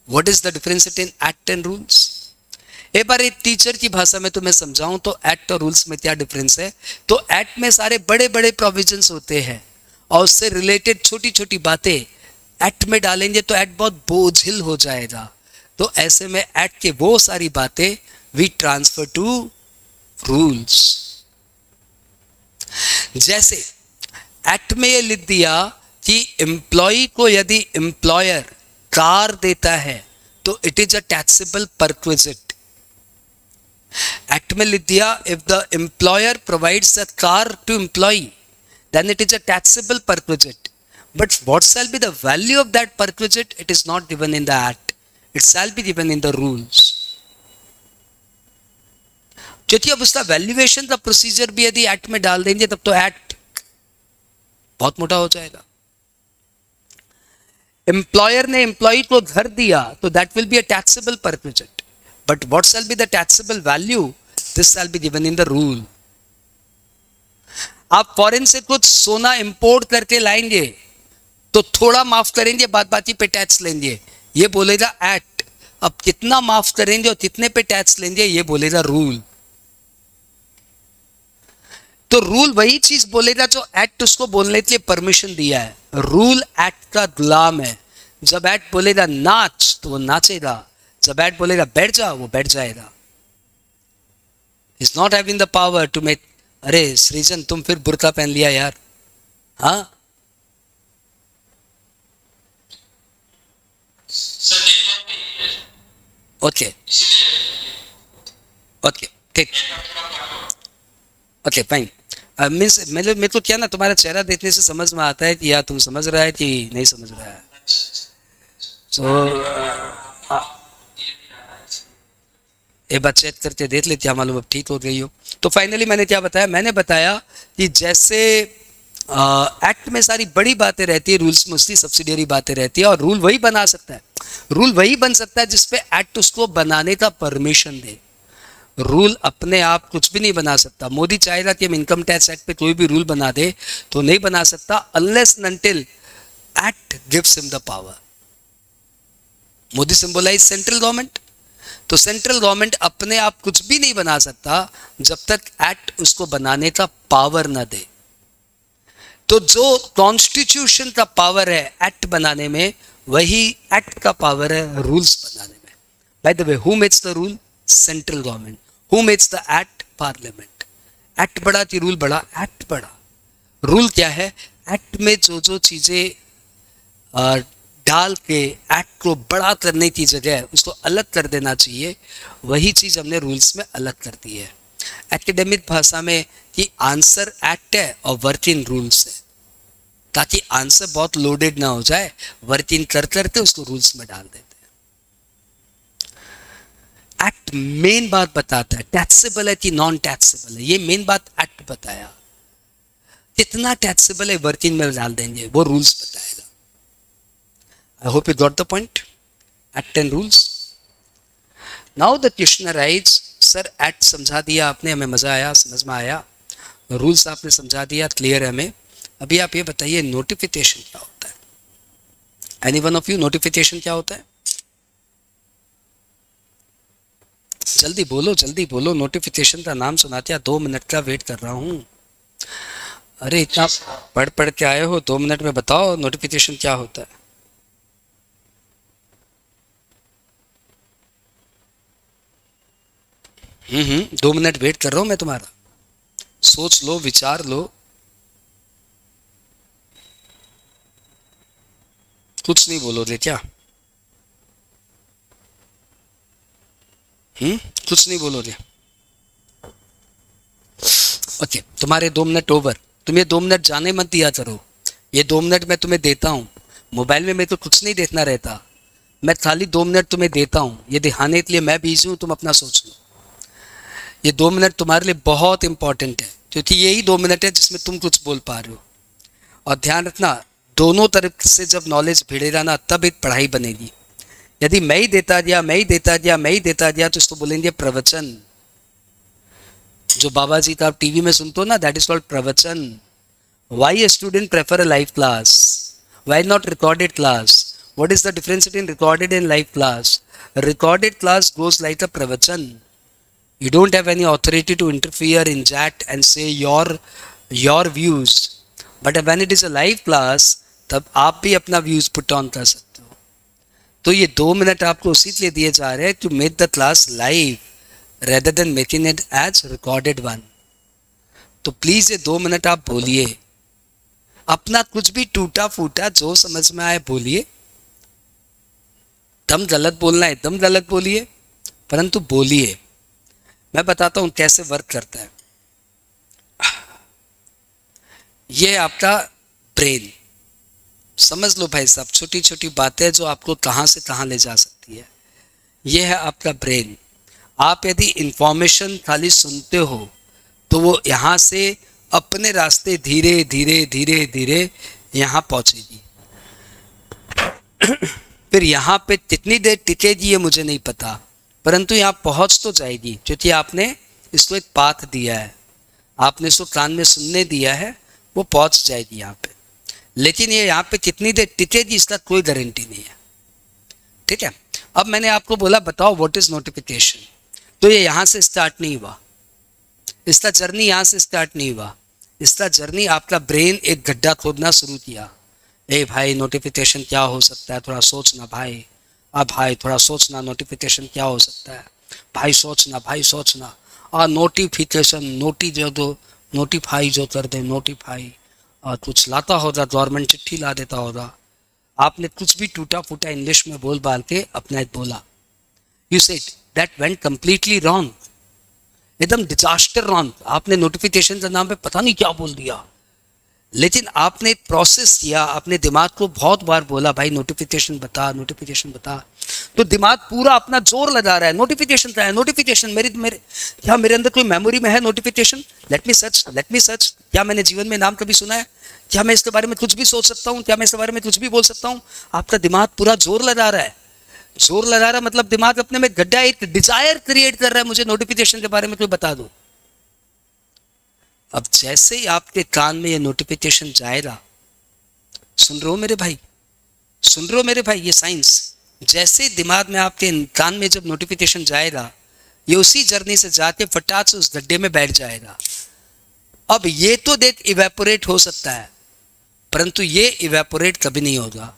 What is the difference between act and rules? एक बार एक टीचर की भाषा में तुम्हें समझाऊं तो एक्ट और रूल्स में क्या डिफरेंस है। तो एक्ट में सारे बड़े बड़े प्रोविजंस होते हैं और उससे रिलेटेड छोटी छोटी बातें एक्ट में डालेंगे तो एक्ट बहुत बोझिल हो जाएगा। तो ऐसे में एक्ट के वो सारी बातें वी ट्रांसफर टू रूल्स। जैसे एक्ट में ये लिख दिया कि एम्प्लॉय को यदि एम्प्लॉयर कार देता है तो it is a taxable perquisite. Act में लिख दिया if the employer provides a car to employ then it is a taxable perquisite, but what shall be the value of that perquisite it is not given in the act, it shall be given in the rules. क्योंकि अब उसका valuation का procedure भी यदि act में डाल देंगे तब तो एक्ट बहुत मोटा हो जाएगा। एम्प्लॉयर ने एम्प्लॉय को घर दिया तो that will be a taxable perquisite, but what shall be the taxable value, this shell be given in the rule. आप फॉरेन से कुछ सोना इंपोर्ट करके लाएंगे तो थोड़ा माफ करेंगे, बात बाती पे टैक्स लेंगे, ये बोलेगा एक्ट। अब कितना माफ करेंगे और कितने पे टैक्स लेंगे, ये बोलेगा रूल। तो रूल वही चीज बोलेगा जो एक्ट उसको बोलने के लिए परमिशन दिया है। रूल एक्ट का गुलाम है। जब एक्ट बोलेगा नाच तो वो नाचेगा, जब एक्ट बोलेगा बैठ जा वो बैठ जाएगा। Is not having the power to make. अरे सृजन तुम फिर बुर्का पहन लिया यार, हाँ ओके ओके ठीक, ओके फाइन। मीन्स मेरे को क्या ना, तुम्हारा चेहरा देखने से समझ में आता है कि या तुम समझ रहा है कि नहीं समझ रहा है। तो एक बार चेक करके देख लेते, मालूम अब ठीक हो गई हो। तो फाइनली मैंने क्या बताया? मैंने बताया कि जैसे एक्ट में सारी बड़ी बातें रहती है, रूल्स में उसकी सब्सिडियरी बातें रहती है, और रूल वही बना सकता है। रूल वही बन सकता है जिसपे एक्ट उसको बनाने का परमिशन दे। रूल अपने आप कुछ भी नहीं बना सकता। मोदी चाहेगा कि हम इनकम टैक्स एक्ट पे कोई भी रूल बना दे तो नहीं बना सकता, unless until act gives him the power. Modi symbolize central government, तो सेंट्रल गवर्नमेंट अपने आप कुछ भी नहीं बना सकता जब तक एक्ट उसको बनाने का पावर ना दे। तो जो कॉन्स्टिट्यूशन का पावर है एक्ट बनाने में, वही एक्ट का पावर है रूल्स बनाने में। By the way, who makes the rule? Central government. Who makes the act? Parliament. Act बड़ा कि रूल बड़ा? एक्ट बड़ा। रूल क्या है? एक्ट में जो जो चीजें डाल के एक्ट को बड़ा करने की जगह उसको अलग कर देना चाहिए, वही चीज हमने रूल्स में अलग कर दी है। एकेडमिक भाषा में कि आंसर एक्ट है और वर्किंग रूल्स है, ताकि आंसर बहुत लोडेड ना हो जाए, वर्किंग कर करके उसको रूल्स में डाल देते हैं। एक्ट मेन बात बताता है, टैक्सेबल है कि नॉन टैक्सेबल है, ये मेन बात एक्ट बताया। कितना टैक्सेबल है वर्किंग में डाल देंगे, वो रूल्स बताएगा। I hope you got the point. Act and rules. Now the question arises, sir act समझा दिया आपने, हमें मजा आया, समझ में आया, रूल्स आपने समझा दिया, क्लियर है हमें। अभी आप ये बताइए नोटिफिकेशन क्या होता है? Any one of you, notification क्या होता है? जल्दी बोलो, नोटिफिकेशन का नाम सुनाते हैं। 2 मिनट का वेट कर रहा हूँ। अरे इतना पढ़ के आए हो, 2 मिनट में बताओ नोटिफिकेशन क्या होता है। 2 मिनट वेट कर रहा हूं मैं तुम्हारा। सोच लो, विचार लो, कुछ नहीं बोलोगे क्या? कुछ नहीं बोलोगे? ओके, तुम्हारे 2 मिनट ओवर। तुम ये 2 मिनट जाने मत दिया करो। ये 2 मिनट मैं तुम्हें देता हूँ। मोबाइल में मैं तो कुछ नहीं देखना रहता, मैं खाली 2 मिनट तुम्हें देता हूँ। ये दिखाने के लिए मैं बिजी हूँ, तुम अपना सोच लो। ये 2 मिनट तुम्हारे लिए बहुत इंपॉर्टेंट है, क्योंकि यही 2 मिनट है जिसमें तुम कुछ बोल पा रहे हो। और ध्यान रखना, दोनों तरफ से जब नॉलेज भिड़ेगा ना, तब एक पढ़ाई बनेगी। यदि मैं ही देता गया, मैं ही देता गया, मैं ही देता गया, तो इसको बोलेंगे प्रवचन। जो बाबा जी का आप टीवी में सुनते हो ना, दैट इज कॉल्ड प्रवचन। Why a student prefer a live class? Why not recorded class? What is the difference between recorded and live class? Recorded class goes like a pravachan. You don't have any authority to interfere in chat and say your views. But when it is a live class, तब आप भी अपना views put on कर सकते हो। तो ये 2 minute आपको उसी लिए दिए जा रहे हैं to make the class live rather than making it as recorded one. तो प्लीज ये 2 मिनट आप बोलिए, अपना कुछ भी टूटा फूटा जो समझ में आए बोलिए। दम गलत बोलना है, एकदम गलत बोलिए, परंतु बोलिए। मैं बताता हूं कैसे वर्क करता है। ये आपका ब्रेन, समझ लो भाई साहब, छोटी छोटी बातें जो आपको कहां से कहां ले जा सकती है। ये है आपका ब्रेन। आप यदि इंफॉर्मेशन खाली सुनते हो तो वो यहां से अपने रास्ते धीरे धीरे धीरे धीरे यहां पहुंचेगी। फिर यहाँ पे कितनी देर टिकेगी ये मुझे नहीं पता, परंतु यहाँ पहुँच तो जाएगी, क्योंकि आपने इसको एक पाथ दिया है, आपने इसको कान में सुनने दिया है, वो पहुँच जाएगी यहाँ पे। लेकिन ये यहाँ पे कितनी देर टिकेगी इसका कोई गारंटी नहीं है। ठीक है, अब मैंने आपको बोला बताओ व्हाट इज नोटिफिकेशन, तो ये यहाँ से स्टार्ट नहीं हुआ, इसका जर्नी यहाँ से स्टार्ट नहीं हुआ। इसका जर्नी आपका ब्रेन एक गड्ढा खोदना शुरू किया। ए भाई नोटिफिकेशन क्या हो सकता है, थोड़ा सोचना भाई। अब भाई थोड़ा सोचना, नोटिफिकेशन क्या हो सकता है भाई, सोचना भाई सोचना। और नोटिफिकेशन नोटिफाई जो कर दे, नोटिफाई और कुछ लाता होगा, गवर्नमेंट चिट्ठी ला देता होगा। आपने कुछ भी टूटा फूटा इंग्लिश में बोल बाल के अपना एक बोला। You said that went completely wrong, एकदम डिजास्टर रॉन्ग। आपने नोटिफिकेशन के नाम पे पता नहीं क्या बोल दिया, लेकिन आपने प्रोसेस किया, अपने दिमाग को बहुत बार बोला भाई नोटिफिकेशन बता, नोटिफिकेशन बता। तो दिमाग पूरा अपना जोर लगा रहा है, नोटिफिकेशन क्या है, नोटिफिकेशन मेरे क्या मेरे अंदर कोई मेमोरी में है नोटिफिकेशन? Let me search. क्या मैंने जीवन में नाम कभी सुना है? क्या मैं इसके बारे में कुछ भी सोच सकता हूँ? क्या मैं इसके बारे में कुछ भी बोल सकता हूँ? आपका दिमाग पूरा जोर लगा रहा है। जोर लगा रहा है मतलब दिमाग अपने में गड्ढा, एक डिजायर क्रिएट कर रहा है, मुझे नोटिफिकेशन के बारे में कोई बता दो। अब जैसे ही आपके कान में ये नोटिफिकेशन जाएगा, सुन रहे हो मेरे भाई, सुन रहे हो मेरे भाई, ये साइंस। जैसे ही दिमाग में आपके कान में जब नोटिफिकेशन जाएगा, ये उसी जर्नी से जाके फटाक से उस गड्ढे में बैठ जाएगा। अब ये तो देख इवेपोरेट हो सकता है, परंतु ये इवेपोरेट कभी नहीं होगा,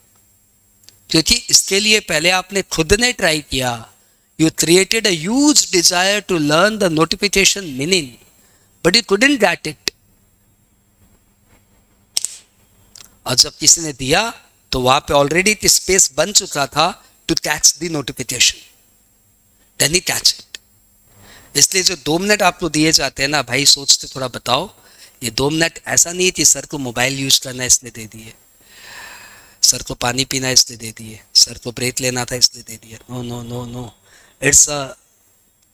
क्योंकि इसके लिए पहले आपने खुद ने ट्राई किया। You created a huge desire to learn the notification meaning, but you couldn't get it। और जब किसी ने दिया तो वहां पे ऑलरेडी एक स्पेस बन चुका था to catch the notification, then ही कैच इट। इसलिए जो 2 मिनट आपको दिए जाते हैं ना भाई, सोचते थोड़ा बताओ। ये 2 मिनट ऐसा नहीं है कि सर को मोबाइल यूज करना इसलिए दे दिए, सर को पानी पीना इसलिए दे दिए, सर को ब्रेक लेना था इसलिए दे दिया। No no no no, it's a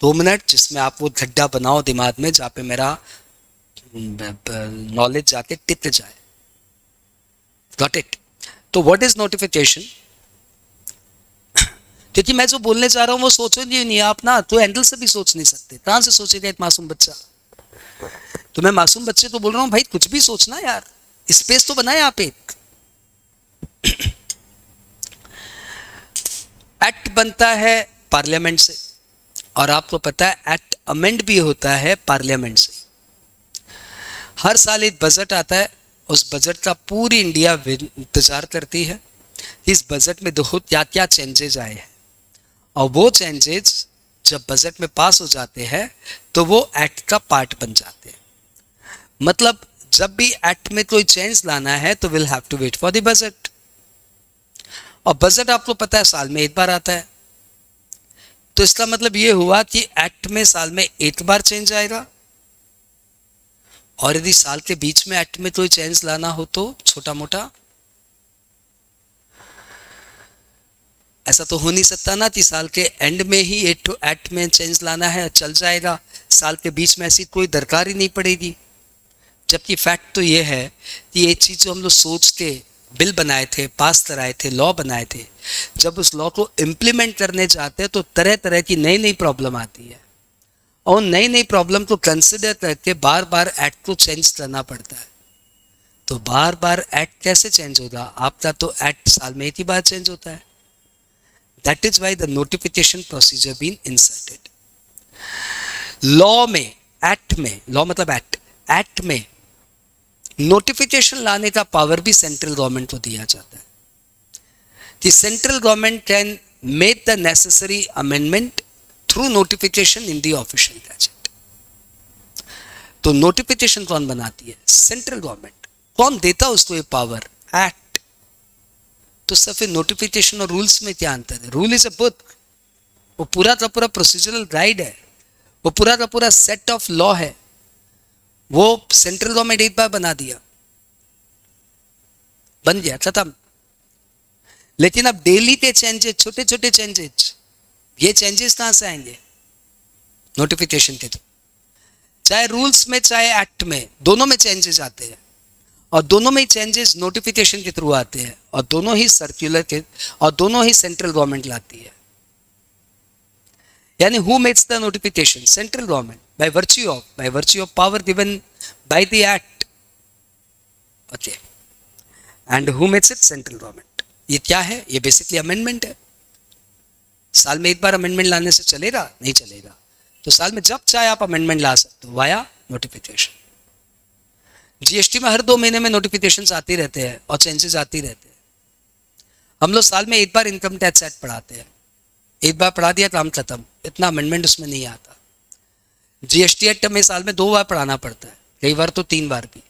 2 minute जिसमें आप वो गड्ढा बनाओ दिमाग में, जहाँ पे मेरा नॉलेज जाके टिक जाए। Got it? तो व्हाट इज नोटिफिकेशन? क्योंकि मैं जो बोलने जा रहा हूँ वो सोचोगे नहीं आप ना, तो एंगल से भी सोच नहीं सकते। कहाँ से सोचेगा एक मासूम बच्चा? तो मैं मासूम बच्चे को बोल रहा हूँ भाई कुछ भी सोचना यार, स्पेस तो बनाए आप एक। एक्ट बनता है पार्लियामेंट से, और आपको पता है एक्ट अमेंड भी होता है पार्लियामेंट से। हर साल एक बजट आता है, उस बजट का पूरी इंडिया इंतजार करती है इस बजट में देखो क्या क्या चेंजेज आए हैं, और वो चेंजेस जब बजट में पास हो जाते हैं तो वो एक्ट का पार्ट बन जाते हैं। मतलब जब भी एक्ट में कोई चेंज लाना है तो will have to wait for the budget, और बजट आपको पता है साल में एक बार आता है। तो इसका मतलब ये हुआ कि एक्ट में साल में एक बार चेंज आएगा, और यदि साल के बीच में एक्ट में कोई चेंज लाना हो तो छोटा मोटा, ऐसा तो हो नहीं सकता ना कि साल के एंड में ही एक्ट में चेंज लाना है, चल जाएगा, साल के बीच में ऐसी कोई दरकार ही नहीं पड़ेगी। जबकि फैक्ट तो ये है कि ये चीज़ जो हम लोग सोच के बिल बनाए थे, पास कराए थे, लॉ बनाए थे, जब उस लॉ को इम्प्लीमेंट करने जाते हैं तो तरह तरह की नई नई प्रॉब्लम आती है, और नई नई प्रॉब्लम को कंसिडर करके बार बार एक्ट को चेंज करना पड़ता है। तो बार बार एक्ट कैसे चेंज होगा? आपका तो एक्ट साल में एक ही बार चेंज होता है। That is why the notification procedure been inserted. Law में, एक्ट में, लॉ मतलब एक्ट में नोटिफिकेशन लाने का पावर भी सेंट्रल गवर्नमेंट को दिया जाता है कि central government can make the necessary amendment through notification in the official gazette. तो नोटिफिकेशन कौन बनाती है? Central government. कौन देता उसको ये पावर? एक्ट। तो सर फिर नोटिफिकेशन और रूल्स में क्या अंतर है? रूल इज अ बुक, वो पूरा का पूरा प्रोसीजरल गाइड है, वो पूरा का पूरा सेट ऑफ लॉ है, वो सेंट्रल गवर्नमेंट एक बार बना दिया, बन गया, खत्म। लेकिन अब डेली के चेंजेस, छोटे छोटे चेंजेस, ये चेंजेस कहां से आएंगे? नोटिफिकेशन के थ्रू। चाहे रूल्स में चाहे एक्ट में, दोनों में चेंजेस आते हैं, और दोनों में चेंजेस नोटिफिकेशन के थ्रू आते हैं, और दोनों ही सर्कुलर के, और दोनों ही सेंट्रल गवर्नमेंट लाती है। यानी who makes the notification? Central government, by virtue of power given by the act. Okay. And who makes it? Central government. ये क्या है? ये बेसिकली अमेंडमेंट है। साल में एक बार अमेंडमेंट लाने से चलेगा? नहीं चलेगा। तो साल में जब चाहे आप अमेंडमेंट ला सकते हो वाया नोटिफिकेशन। जीएसटी में हर 2 महीने में नोटिफिकेशंस आती रहते हैं और चेंजेस आती रहते हैं। हम लोग साल में एक बार इनकम टैक्स एक्ट पढ़ाते हैं, एक बार पढ़ा दिया काम खत्म, इतना अमेंडमेंट उसमें नहीं आता। जीएसटी एक्ट में साल में 2 बार पढ़ाना पड़ता है, कई बार तो 3 बार भी।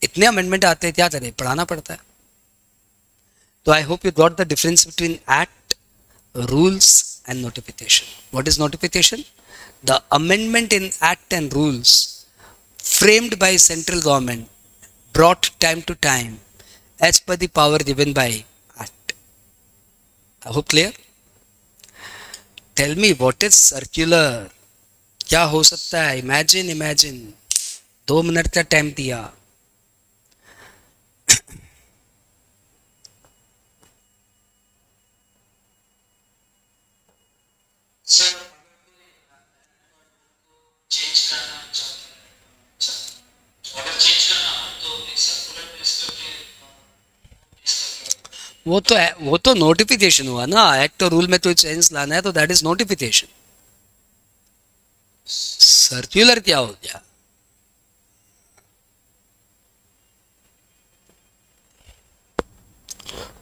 इतने अमेंडमेंट आते हैं, क्या करें, पढ़ाना पड़ता है। तो I hope you got the difference between act, rules and notification. What is notification? The amendment in act and rules framed by central government, brought time to time as per the power given by act. I hope clear? Tell me what is circular? क्या हो सकता है? imagine 2 minute का time दिया। वो तो notification हुआ ना। एक्ट और रूल में कोई चेंज लाना है तो दैट इज नोटिफिकेशन। सर्कुलर क्या हो गया?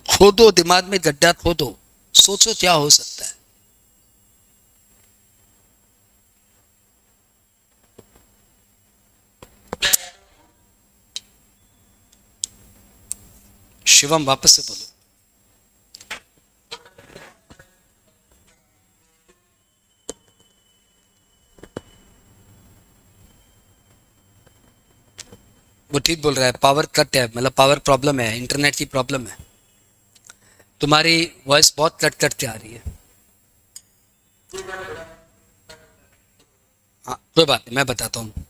खोदो, दिमाग में गड्ढा खोदो, सोचो क्या हो सकता है। शिवम वापस से बोलो। वो ठीक बोल रहा है, पावर कट है, मतलब पावर प्रॉब्लम है, इंटरनेट की प्रॉब्लम है। तुम्हारी वॉइस बहुत कट कट के आ रही है। हाँ कोई बात नहीं, मैं बताता हूँ।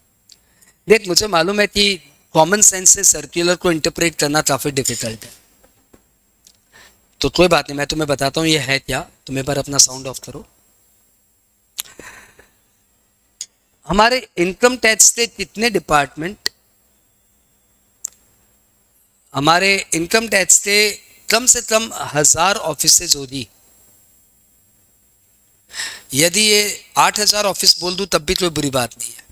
देख, मुझे मालूम है कि कॉमन सेंस से सर्कुलर को इंटरप्रेट करना काफी डिफिकल्ट है, तो कोई बात नहीं, मैं तुम्हें बताता हूँ ये है क्या। तुम एक बार अपना साउंड ऑफ करो। हमारे इनकम टैक्स के कितने डिपार्टमेंट, हमारे इनकम टैक्स के कम से कम 1000 ऑफिसेज होगी। यदि ये 8000 ऑफिस बोल दूं तब भी कोई बुरी बात नहीं है।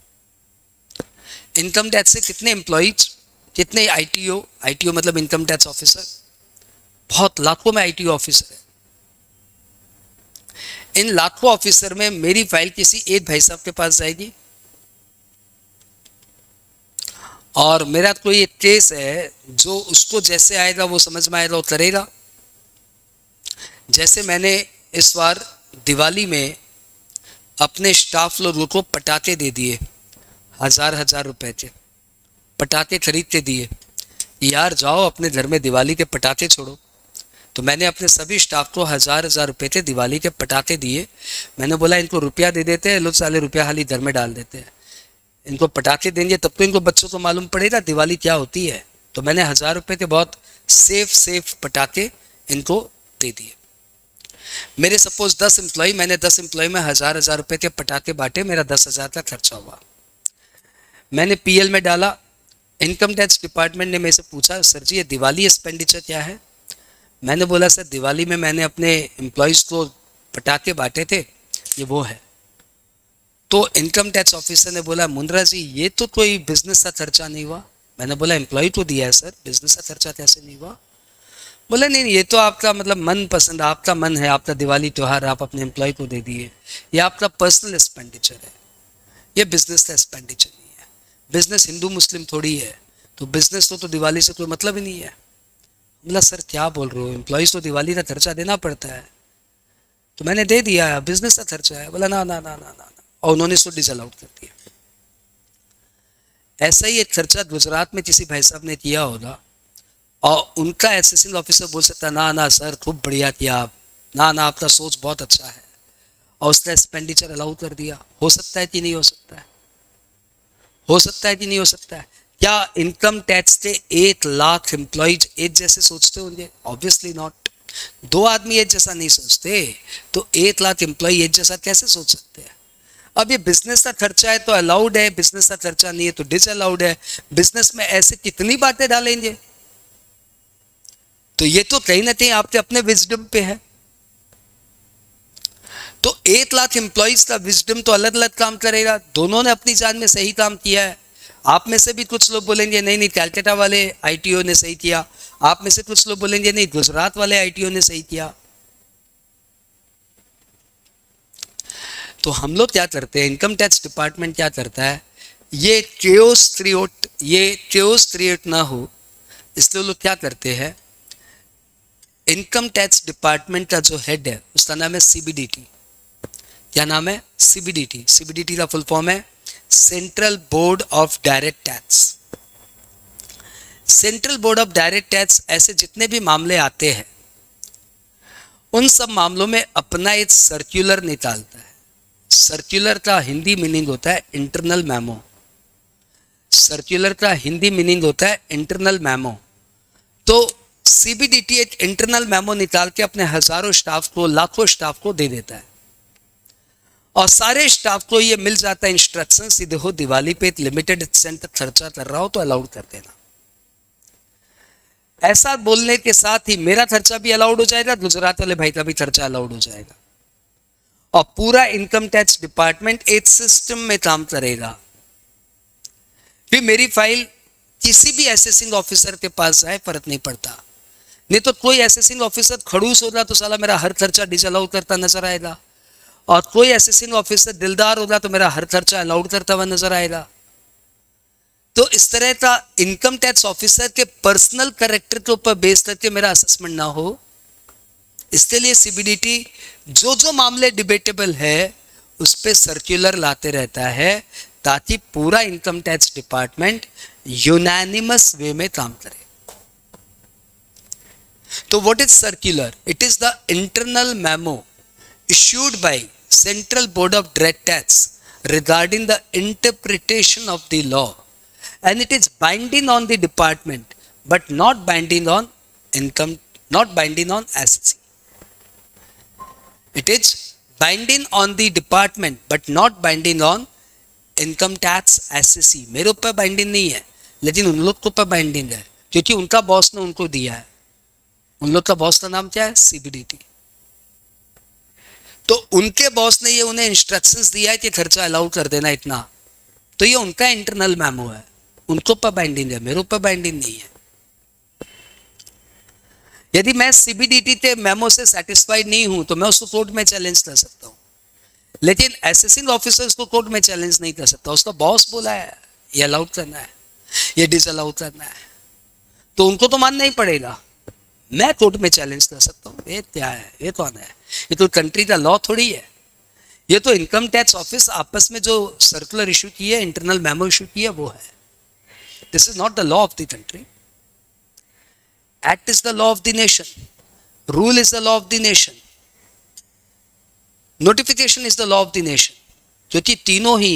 इनकम टैक्स से कितने एम्प्लॉइज, कितने आईटीओ मतलब इनकम टैक्स ऑफिसर, बहुत लाखों में आईटीओ ऑफिसर है। इन लाखों ऑफिसर में मेरी फाइल किसी एक भाई साहब के पास जाएगी, और मेरा कोई एक केस है जो उसको जैसे आएगा वो समझ में आएगा वो करेगा। जैसे मैंने इस बार दिवाली में अपने स्टाफ लोगों को पटाखे दे दिए, 1000 रुपए के पटाखे खरीद के दिए, यार जाओ अपने घर में दिवाली के पटाखे छोड़ो। तो मैंने अपने सभी स्टाफ को 1000 रुपए के दिवाली के पटाखे दिए। मैंने बोला इनको रुपया दे देते हैं, लोग साले रुपया खाली घर में डाल देते हैं, इनको पटाखे देंगे तब तो इनको बच्चों को मालूम पड़ेगा दिवाली क्या होती है। तो मैंने 1000 रुपए के बहुत सेफ पटाखे इनको दे दिए। मेरे सपोज 10 एम्प्लॉय, मैंने 10 एम्प्लॉय में 1000 रुपए के पटाखे बांटे, मेरा 10,000 का खर्चा हुआ। मैंने पीएल में डाला। इनकम टैक्स डिपार्टमेंट ने मेरे से पूछा सर जी ये दिवाली एक्सपेंडिचर क्या है। मैंने बोला सर दिवाली में मैंने अपने एम्प्लॉयज़ को पटाखे बांटे थे, ये वो है। तो इनकम टैक्स ऑफिसर ने बोला मुंद्रा जी ये तो कोई बिजनेस का खर्चा नहीं हुआ। मैंने बोला एम्प्लॉय को दिया है सर, बिजनेस का खर्चा कैसे नहीं हुआ। बोला नहीं ये तो आपका मतलब मन पसंद, आपका मन है, आपका दिवाली त्यौहार आप अपने एम्प्लॉय को दे दिए, ये आपका पर्सनल एक्सपेंडिचर है, ये बिजनेस का एक्सपेंडिचर नहीं है। बिजनेस हिंदू मुस्लिम थोड़ी है, तो बिजनेस तो दिवाली से कोई मतलब ही नहीं है। बोला सर क्या बोल रहे हो, एम्प्लॉयज़ को दिवाली का खर्चा देना पड़ता है। तो मैंने दे दिया, बिजनेस का खर्चा है। बोला ना ना ना ना ना, और उन्होंने इसको डिसअलाउड कर दिया। ऐसा ही एक खर्चा गुजरात में किसी भाई साहब ने किया होगा, और उनका असिस्टेंट ऑफिसर बोल सकता है ना ना सर खूब बढ़िया किया आप, ना ना आपका सोच बहुत अच्छा है, और उसने एक्सपेंडिचर अलाउ कर दिया। हो सकता है कि नहीं हो सकता है, हो सकता है कि नहीं हो सकता है। क्या इनकम टैक्स के 1 लाख एम्प्लॉयज एक जैसे सोचते होंगे? Obviously not. 2 आदमी एक जैसा नहीं सोचते, तो 1 लाख एम्प्लॉय एक जैसा कैसे सोच सकते हैं? अब ये बिजनेस का खर्चा है तो अलाउड है, बिजनेस का खर्चा नहीं है तो डिसअलाउड है। बिजनेस में ऐसे कितनी बातें डालेंगे? तो ये तो कहीं ना कहीं आपके अपने विजडम पे है। तो 1 लाख एम्प्लॉयज का विजडम तो अलग अलग काम करेगा। दोनों ने अपनी जान में सही काम किया है। आप में से भी कुछ लोग बोलेंगे नहीं नहीं कैलकाटा वाले आईटीओ ने सही किया, आप में से कुछ लोग बोलेंगे नहीं गुजरात वाले आईटीओ ने सही किया। तो हम लोग क्या करते हैं, इनकम टैक्स डिपार्टमेंट क्या करता है, ये केओस क्रिएट ना हो इसलिए लोग क्या करते हैं, इनकम टैक्स डिपार्टमेंट का जो हेड है उसका नाम है सीबीडीटी। क्या नाम है? सीबीडीटी। सीबीडीटी का फुल फॉर्म है central board of direct tax. Central board of direct tax ऐसे जितने भी मामले आते हैं उन सब मामलों में अपना एक सर्कुलर निकालता है। सर्कुलर का हिंदी मीनिंग होता है इंटरनल मेमो। सर्कुलर का हिंदी मीनिंग होता है इंटरनल मेमो। तो सीबीडीटी एक इंटरनल मेमो निकाल के अपने हजारों स्टाफ को, लाखों स्टाफ को दे देता है, और सारे स्टाफ को ये मिल जाता है इंस्ट्रक्शन, सीधे हो दिवाली पे एक लिमिटेड एक्सटेंट तक खर्चा कर रहा हो तो अलाउड कर देना। ऐसा बोलने के साथ ही मेरा खर्चा भी अलाउड हो जाएगा, गुजरात वाले भाई का भी खर्चा अलाउड हो जाएगा, और पूरा इनकम टैक्स डिपार्टमेंट एक सिस्टम में काम करेगा। फिर मेरी फाइल किसी भी असेसिंग ऑफिसर के पास जाए फर्क नहीं पड़ता। नहीं तो कोई असेसिंग ऑफिसर खड़ूस होगा तो साला मेरा हर खर्चा डिसअलाउ करता नजर आएगा, और कोई असेसिंग ऑफिसर दिलदार होगा तो मेरा हर खर्चा अलाउड करता हुआ नजर आएगा। तो इस तरह का इनकम टैक्स ऑफिसर के पर्सनल कैरेक्टर के ऊपर बेस करके मेरा असेसमेंट ना हो, इसके लिए सीबीडीटी जो जो मामले डिबेटेबल है उस पर सर्कुलर लाते रहता है ताकि पूरा इनकम टैक्स डिपार्टमेंट यूनानिमस वे में काम करे। तो what is circular? It is the internal memo issued by Central Board of Direct Tax regarding the interpretation of the law, and it is binding on the department but not binding on income, not binding on SC. It is binding on the department but not binding on income tax SC. मेरे ऊपर binding नहीं है लेकिन उन लोग के ऊपर binding है, क्योंकि उनका बॉस ने उनको दिया है। उन लोग का बॉस का नाम क्या है? सीबीडीटी। तो उनके बॉस ने ये उन्हें इंस्ट्रक्शंस दिया है कि खर्चा अलाउ कर देना इतना, तो ये उनका इंटरनल मेमो है, उनको ऊपर बाइंडिंग है, मेरे ऊपर बाइंडिंग नहीं है। यदि मैं सीबीडीटी के मेमो से सेटिस्फाइड नहीं हूं तो मैं उसको कोर्ट में चैलेंज कर सकता हूं, लेकिन असेसिंग ऑफिसर उसको कोर्ट में चैलेंज नहीं कर सकता। उसका बॉस बोला है ये अलाउड करना है, ये डिसअलाउ करना है, तो उनको तो मानना ही पड़ेगा। मैं कोर्ट में चैलेंज कर सकता हूँ। ये क्या है, ये कौन है? ये तो कंट्री का लॉ थोड़ी है। ये तो इनकम टैक्स ऑफिस आपस में जो सर्कुलर इशू की है, इंटरनल मेमो इशू की है, वो है। This is not the law of the country. Act is the law of the nation, rule is the law of the nation, notification is the law of the nation, क्योंकि तीनों ही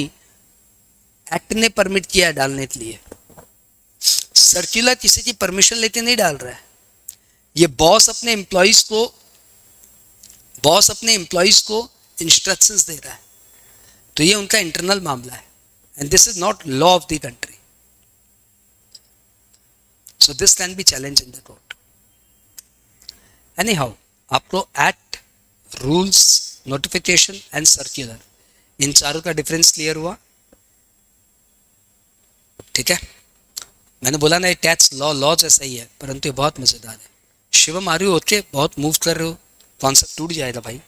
act ने permit किया है डालने के लिए। Circular किसी की परमिशन लेके नहीं डाल रहा है। ये बॉस अपने एम्प्लॉइज को इंस्ट्रक्शंस दे रहा है, तो ये उनका इंटरनल मामला है, and this is not law of the country. So this can be challenge in the court. Anyhow, आपको act, rules, notification and circular, इन चारों का डिफरेंस क्लियर हुआ? ठीक है, मैंने बोला ना ये टैक्स लॉ जैसा ही है, परंतु ये बहुत मजेदार है। शिवम आ रही हो होके बहुत मूव कर रहे हो, कॉन्सेप्ट टूट जाएगा भाई।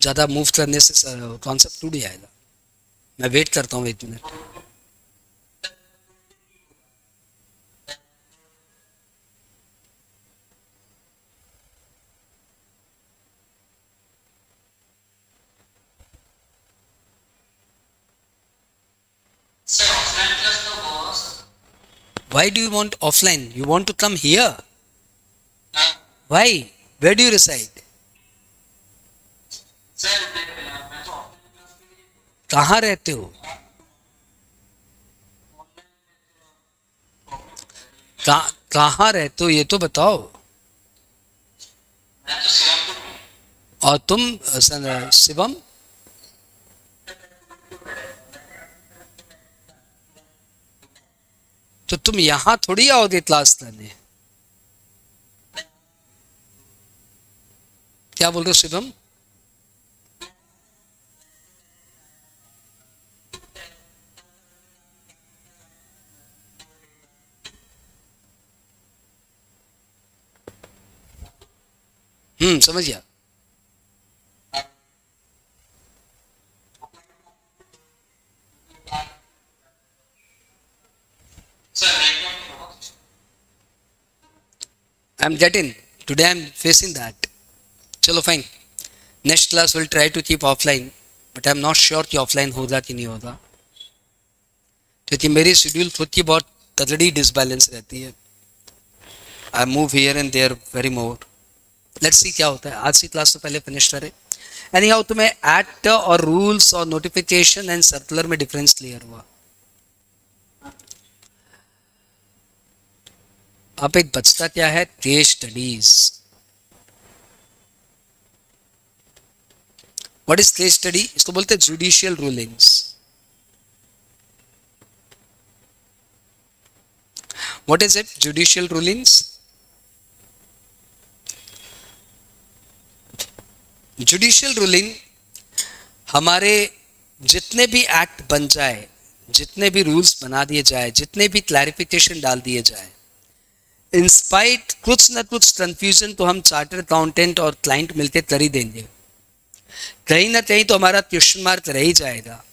ज्यादा मूव करने से कॉन्सेप्ट टूट जाएगा। मैं वेट करता हूँ 1 minute. Why do you want offline? You want to come here? Why? Where do you reside? कहाँ रहते हो? कहाँ रहते हो ये तो बताओ। और तुम शिवम? तो तुम यहां थोड़ी आओगे क्लास लेने। क्या बोल रहे हो शिवम? समझ गया। I'm getting, today I'm facing that. चलो fine, next class will try to keep offline, but I am not sure कि ऑफलाइन होगा कि नहीं होगा, क्योंकि मेरी शेड्यूल खुद की बहुत तगड़ी डिसबैलेंस रहती है। I move here and there very more. Let's see क्या होता है। आज की क्लास तो पहले फिनिश करें। एनी हाउ, तुम्हें एक्ट और रूल्स और नोटिफिकेशन एंड सर्कुलर में डिफरेंस क्लियर हुआ? अब एक बचता क्या है? Case studies. What is case study? इसको बोलते हैं judicial rulings. What is it? Judicial rulings. Judicial ruling हमारे जितने भी एक्ट बन जाए, जितने भी रूल्स बना दिए जाए, जितने भी क्लैरिफिकेशन डाल दिए जाए, इंस्पाइट कुछ न कुछ कंफ्यूजन तो हम चार्टर्ड अकाउंटेंट और क्लाइंट मिलकर कर ही देंगे। कहीं ना कहीं तो हमारा क्वेश्चन मार्क रह ही जाएगा।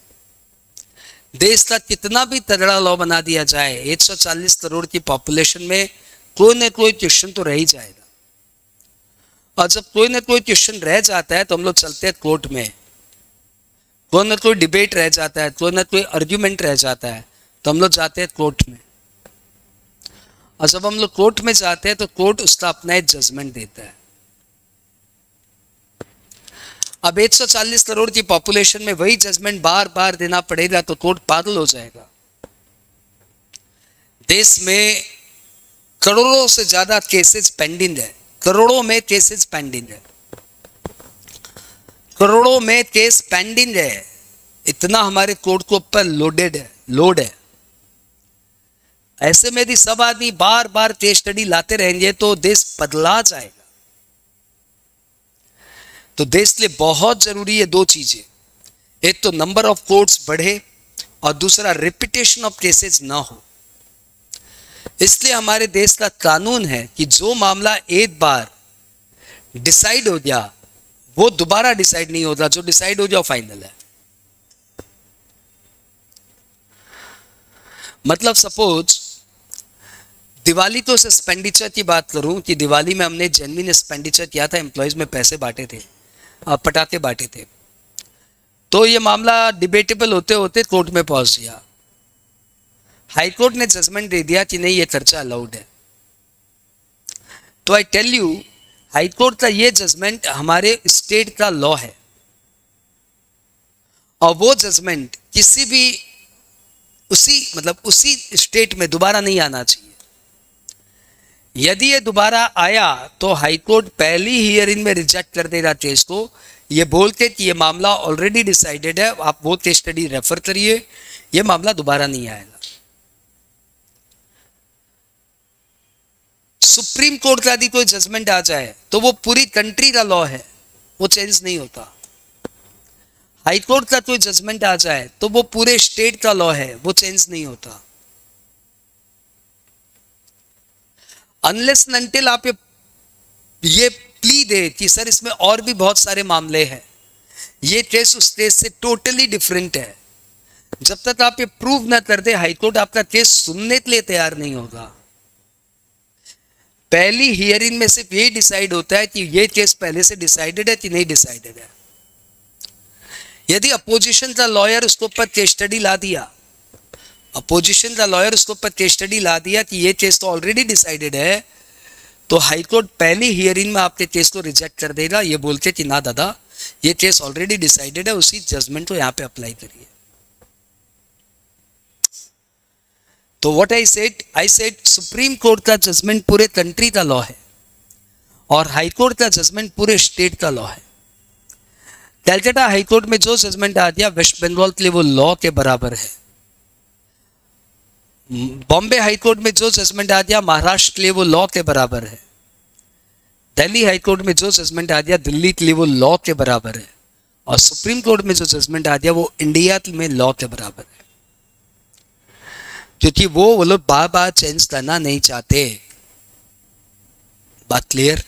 देश का कितना भी तगड़ा लॉ बना दिया जाए, 140 करोड़ की पॉपुलेशन में कोई ना कोई क्वेश्चन तो रह ही जाएगा। और जब कोई ना कोई क्वेश्चन रह जाता है तो हम लोग चलते हैं कोर्ट में। कोई ना कोई डिबेट रह जाता है, कोई ना कोई आर्ग्यूमेंट रह जाता है, तो हम लोग जाते हैं कोर्ट में। और जब हम लोग कोर्ट में जाते हैं तो कोर्ट उसका अपना एक जजमेंट देता है। अब 140 करोड़ की पॉपुलेशन में वही जजमेंट बार बार देना पड़ेगा तो कोर्ट पागल हो जाएगा। देश में करोड़ों से ज्यादा केसेस पेंडिंग है, करोड़ों में केसेस पेंडिंग है, करोड़ों में केस पेंडिंग है। इतना हमारे कोर्ट के ऊपर लोड है। ऐसे में यदि सब आदमी बार बार केस स्टडी लाते रहेंगे तो देश बदला जाएगा। तो देश के लिए बहुत जरूरी है 2 चीजें। एक तो नंबर ऑफ कोर्ट्स बढ़े और दूसरा रिपीटेशन ऑफ केसेस ना हो। इसलिए हमारे देश का कानून है कि जो मामला एक बार डिसाइड हो गया वो दोबारा डिसाइड नहीं होता, जो डिसाइड हो जाओ फाइनल है। मतलब सपोज दिवाली तो उस एक्सपेंडिचर की बात करूं कि दिवाली में हमने जेन्युइन एक्सपेंडिचर किया था, एम्प्लॉयज में पैसे बांटे थे, पटाखे बांटे थे, तो ये मामला डिबेटेबल होते होते कोर्ट में पहुंच गया। हाई कोर्ट ने जजमेंट दे दिया कि नहीं ये खर्चा अलाउड है। तो I tell you, high court का ये जजमेंट हमारे स्टेट का लॉ है और वो जजमेंट किसी भी उसी स्टेट में दोबारा नहीं आना चाहिए। यदि ये दोबारा आया तो हाई कोर्ट पहली हियरिंग में रिजेक्ट कर देगा केस को, ये बोलते कि ये मामला ऑलरेडी डिसाइडेड है, आप वो केस स्टडी रेफर करिए, ये मामला दोबारा नहीं आएगा। सुप्रीम कोर्ट का यदि कोई जजमेंट आ जाए तो वो पूरी कंट्री का लॉ है, वो चेंज नहीं होता। हाई कोर्ट का कोई जजमेंट आ जाए तो वो पूरे स्टेट का लॉ है, वो चेंज नहीं होता। अनलेस अनटिल आप ये प्ली दे कि सर इसमें और भी बहुत सारे मामले हैं, ये केस उस केस से टोटली डिफरेंट है, जब तक आप ये प्रूव ना कर दे हाई कोर्ट आपका केस सुनने के लिए तैयार नहीं होगा। पहली हियरिंग में सिर्फ ये डिसाइड होता है कि ये केस पहले से डिसाइडेड है कि नहीं डिसाइडेड है। यदि अपोजिशन का लॉयर उसके ऊपर केस स्टडी ला दिया, अपोजिशन का लॉयर उसके ऊपर केस स्टडी ला दिया कि ये केस तो ऑलरेडी डिसाइडेड है, तो हाई कोर्ट पहली हियरिंग में आपके केस को रिजेक्ट कर देगा, ये बोलते कि ना दादा ये केस ऑलरेडी डिसाइडेड है, उसी जजमेंट को यहां पे अप्लाई करिए। तो what I said supreme court का जजमेंट पूरे कंट्री का लॉ है और हाई कोर्ट का जजमेंट पूरे स्टेट का लॉ है। कलकत्ता हाई कोर्ट में जो जजमेंट आ गया वेस्ट बंगाल के लिए वो लॉ के बराबर है। बॉम्बे हाई कोर्ट में जो जजमेंट आ गया महाराष्ट्र के लिए वो लॉ के बराबर है। दिल्ली हाई कोर्ट में जो जजमेंट आ गया दिल्ली के लिए वो लॉ के बराबर है। और सुप्रीम कोर्ट में जो जजमेंट आ गया वो इंडिया में लॉ के बराबर है, क्योंकि वो लोग बार बार चेंज करना नहीं चाहते। बात क्लियर?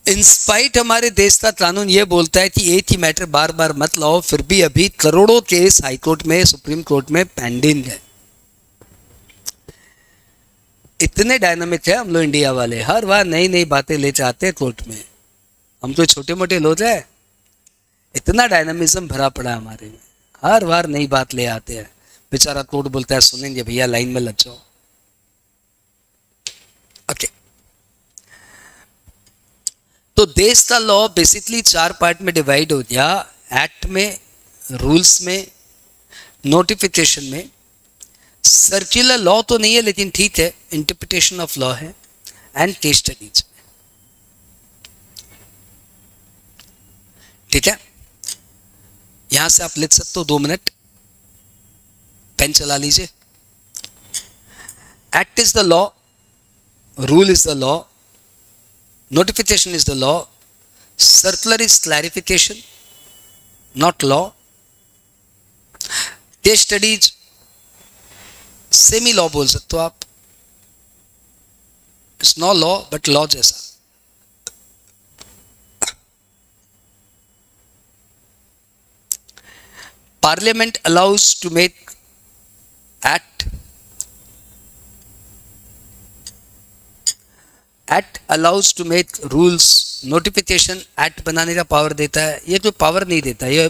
इंस्पाइट हमारे देश का कानून ये बोलता है कि एक ही मैटर बार बार मत लाओ, फिर भी अभी करोड़ों केस हाई कोर्ट में सुप्रीम कोर्ट में पेंडिंग है। इतने डायनामिक है हम लोग इंडिया वाले, हर बार नई नई बातें ले जाते हैं कोर्ट में। हम तो छोटे मोटे लोग हैं, इतना डायनामिज्म भरा पड़ा है हमारे में, हर बार नई बात ले आते हैं। बेचारा कोर्ट बोलता है सुनेंगे भैया लाइन में लग जाओ। ओके, तो देश का लॉ बेसिकली 4 पार्ट में डिवाइड हो गया, एक्ट में, रूल्स में, नोटिफिकेशन में। सर्कुलर लॉ तो नहीं है लेकिन ठीक है, इंटरप्रिटेशन ऑफ लॉ है, एंड केस स्टडीज। ठीक है, यहां से आप लिख सकते हो 2 मिनट, पेन चला लीजिए। Act is the law, rule is the law, notification is the law, circular is clarification, not law, case studies semi law बोल सकते हो आप, it's not law but law जैसा। Parliament allows to make act, act allows to make rules, notification act बनाने का power देता है। ये कोई पावर नहीं देता, ये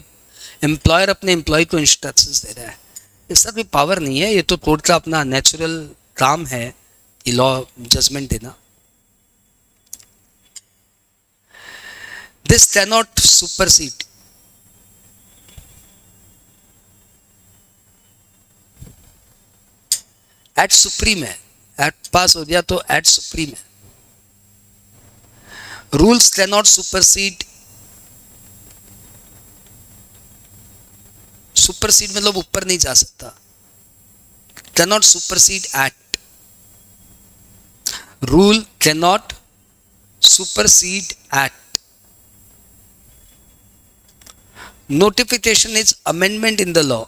एम्प्लॉयर अपने एम्प्लॉय को इंस्ट्रक्शंस दे रहा है, इसका कोई पावर नहीं है। ये तो कोर्ट का अपना नेचुरल काम है ये लॉ जजमेंट देना। This can not supersede, act supreme है, एक्ट पास हो गया तो एक्ट सुप्रीम है। Rules can not supersede, supersede मतलब ऊपर नहीं जा सकता, can not supersede act, rule can not supersede act, notification is amendment in the law,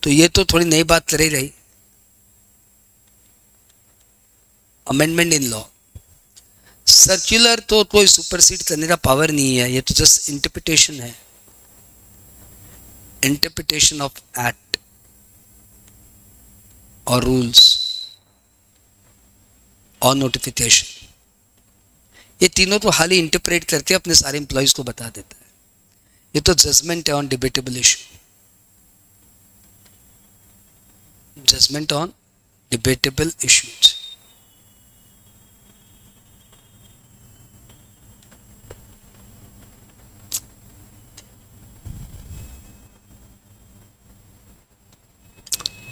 तो ये तो थोड़ी नई बात चली रही। अमेंडमेंट इन लॉ, सर्कुलर तो कोई सुपरसीड करने का पावर नहीं है, ये तो जस्ट इंटरप्रिटेशन है, इंटरप्रिटेशन ऑफ एक्ट और रूल्स और नोटिफिकेशन, ये तीनों तो हाल ही इंटरप्रेट करके अपने सारे एम्प्लॉयज को बता देता है। ये तो जजमेंट है on debatable issue, judgment on debatable issues.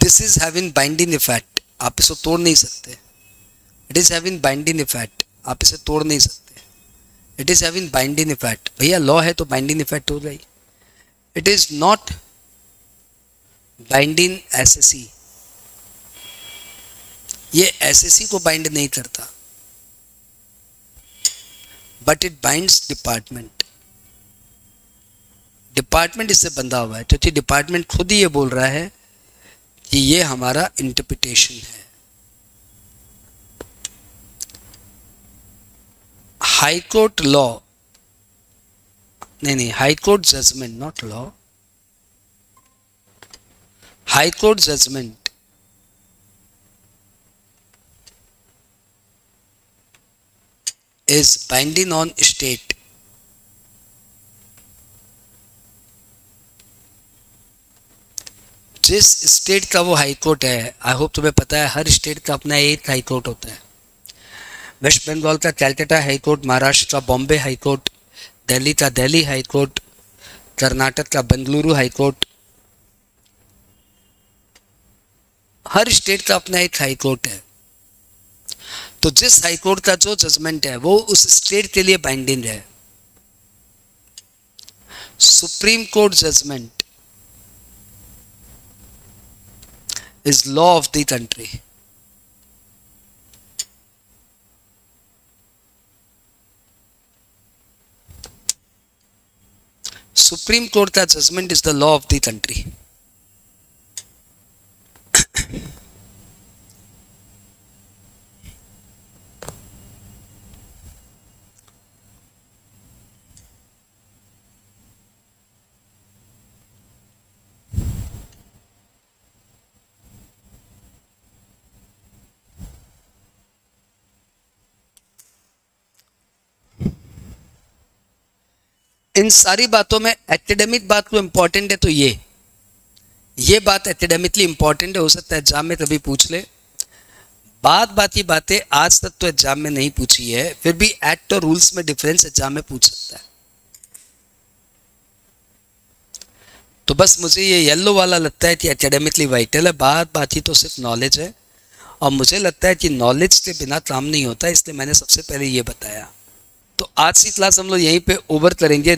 This is having binding effect, आप इसको तोड़ नहीं सकते। It is having binding effect, आप इसे तोड़ नहीं सकते। It is having binding effect, भैया लॉ है तो बाइंडिंग इफेक्ट हो गई। It is not binding assessee, ये एसएससी को बाइंड नहीं करता, but it binds department. Department इससे बंधा हुआ है, क्योंकि डिपार्टमेंट खुद ही ये बोल रहा है कि ये हमारा इंटरप्रिटेशन है। हाई कोर्ट लॉ, नहीं, high court judgment, not law, high court judgement is binding on state. जिस स्टेट का वो हाई कोर्ट है, आई होप तुम्हें पता है हर स्टेट का अपना एक हाई कोर्ट होता है। वेस्ट बंगाल का कैलकाटा हाई कोर्ट, महाराष्ट्र का बॉम्बे हाई कोर्ट, दिल्ली का दिल्ली हाई कोर्ट, कर्नाटक का बेंगलुरु हाई कोर्ट, हर स्टेट का अपना एक हाई कोर्ट है। तो जिस हाई कोर्ट का जो जजमेंट है वो उस स्टेट के लिए बाइंडिंग है। Supreme court judgement is law of the country. Supreme court का judgement is the law of the country. इन सारी बातों में एकेडमिक बात को इंपॉर्टेंट है, तो ये बात एकेडमिकली इंपॉर्टेंट है, हो सकता है एग्जाम में कभी पूछ ले। बाकी बातें आज तक तो एग्जाम में नहीं पूछी है, फिर भी एक्ट और रूल्स में डिफरेंस एग्जाम में पूछ सकता है। तो बस मुझे ये येलो वाला लगता है कि एकेडमिकली वाइटल है, बाकी तो सिर्फ नॉलेज है, और मुझे लगता है कि नॉलेज के बिना काम नहीं होता, इसलिए मैंने सबसे पहले ये बताया। तो आज की क्लास हम लोग यहीं पे ओवर करेंगे।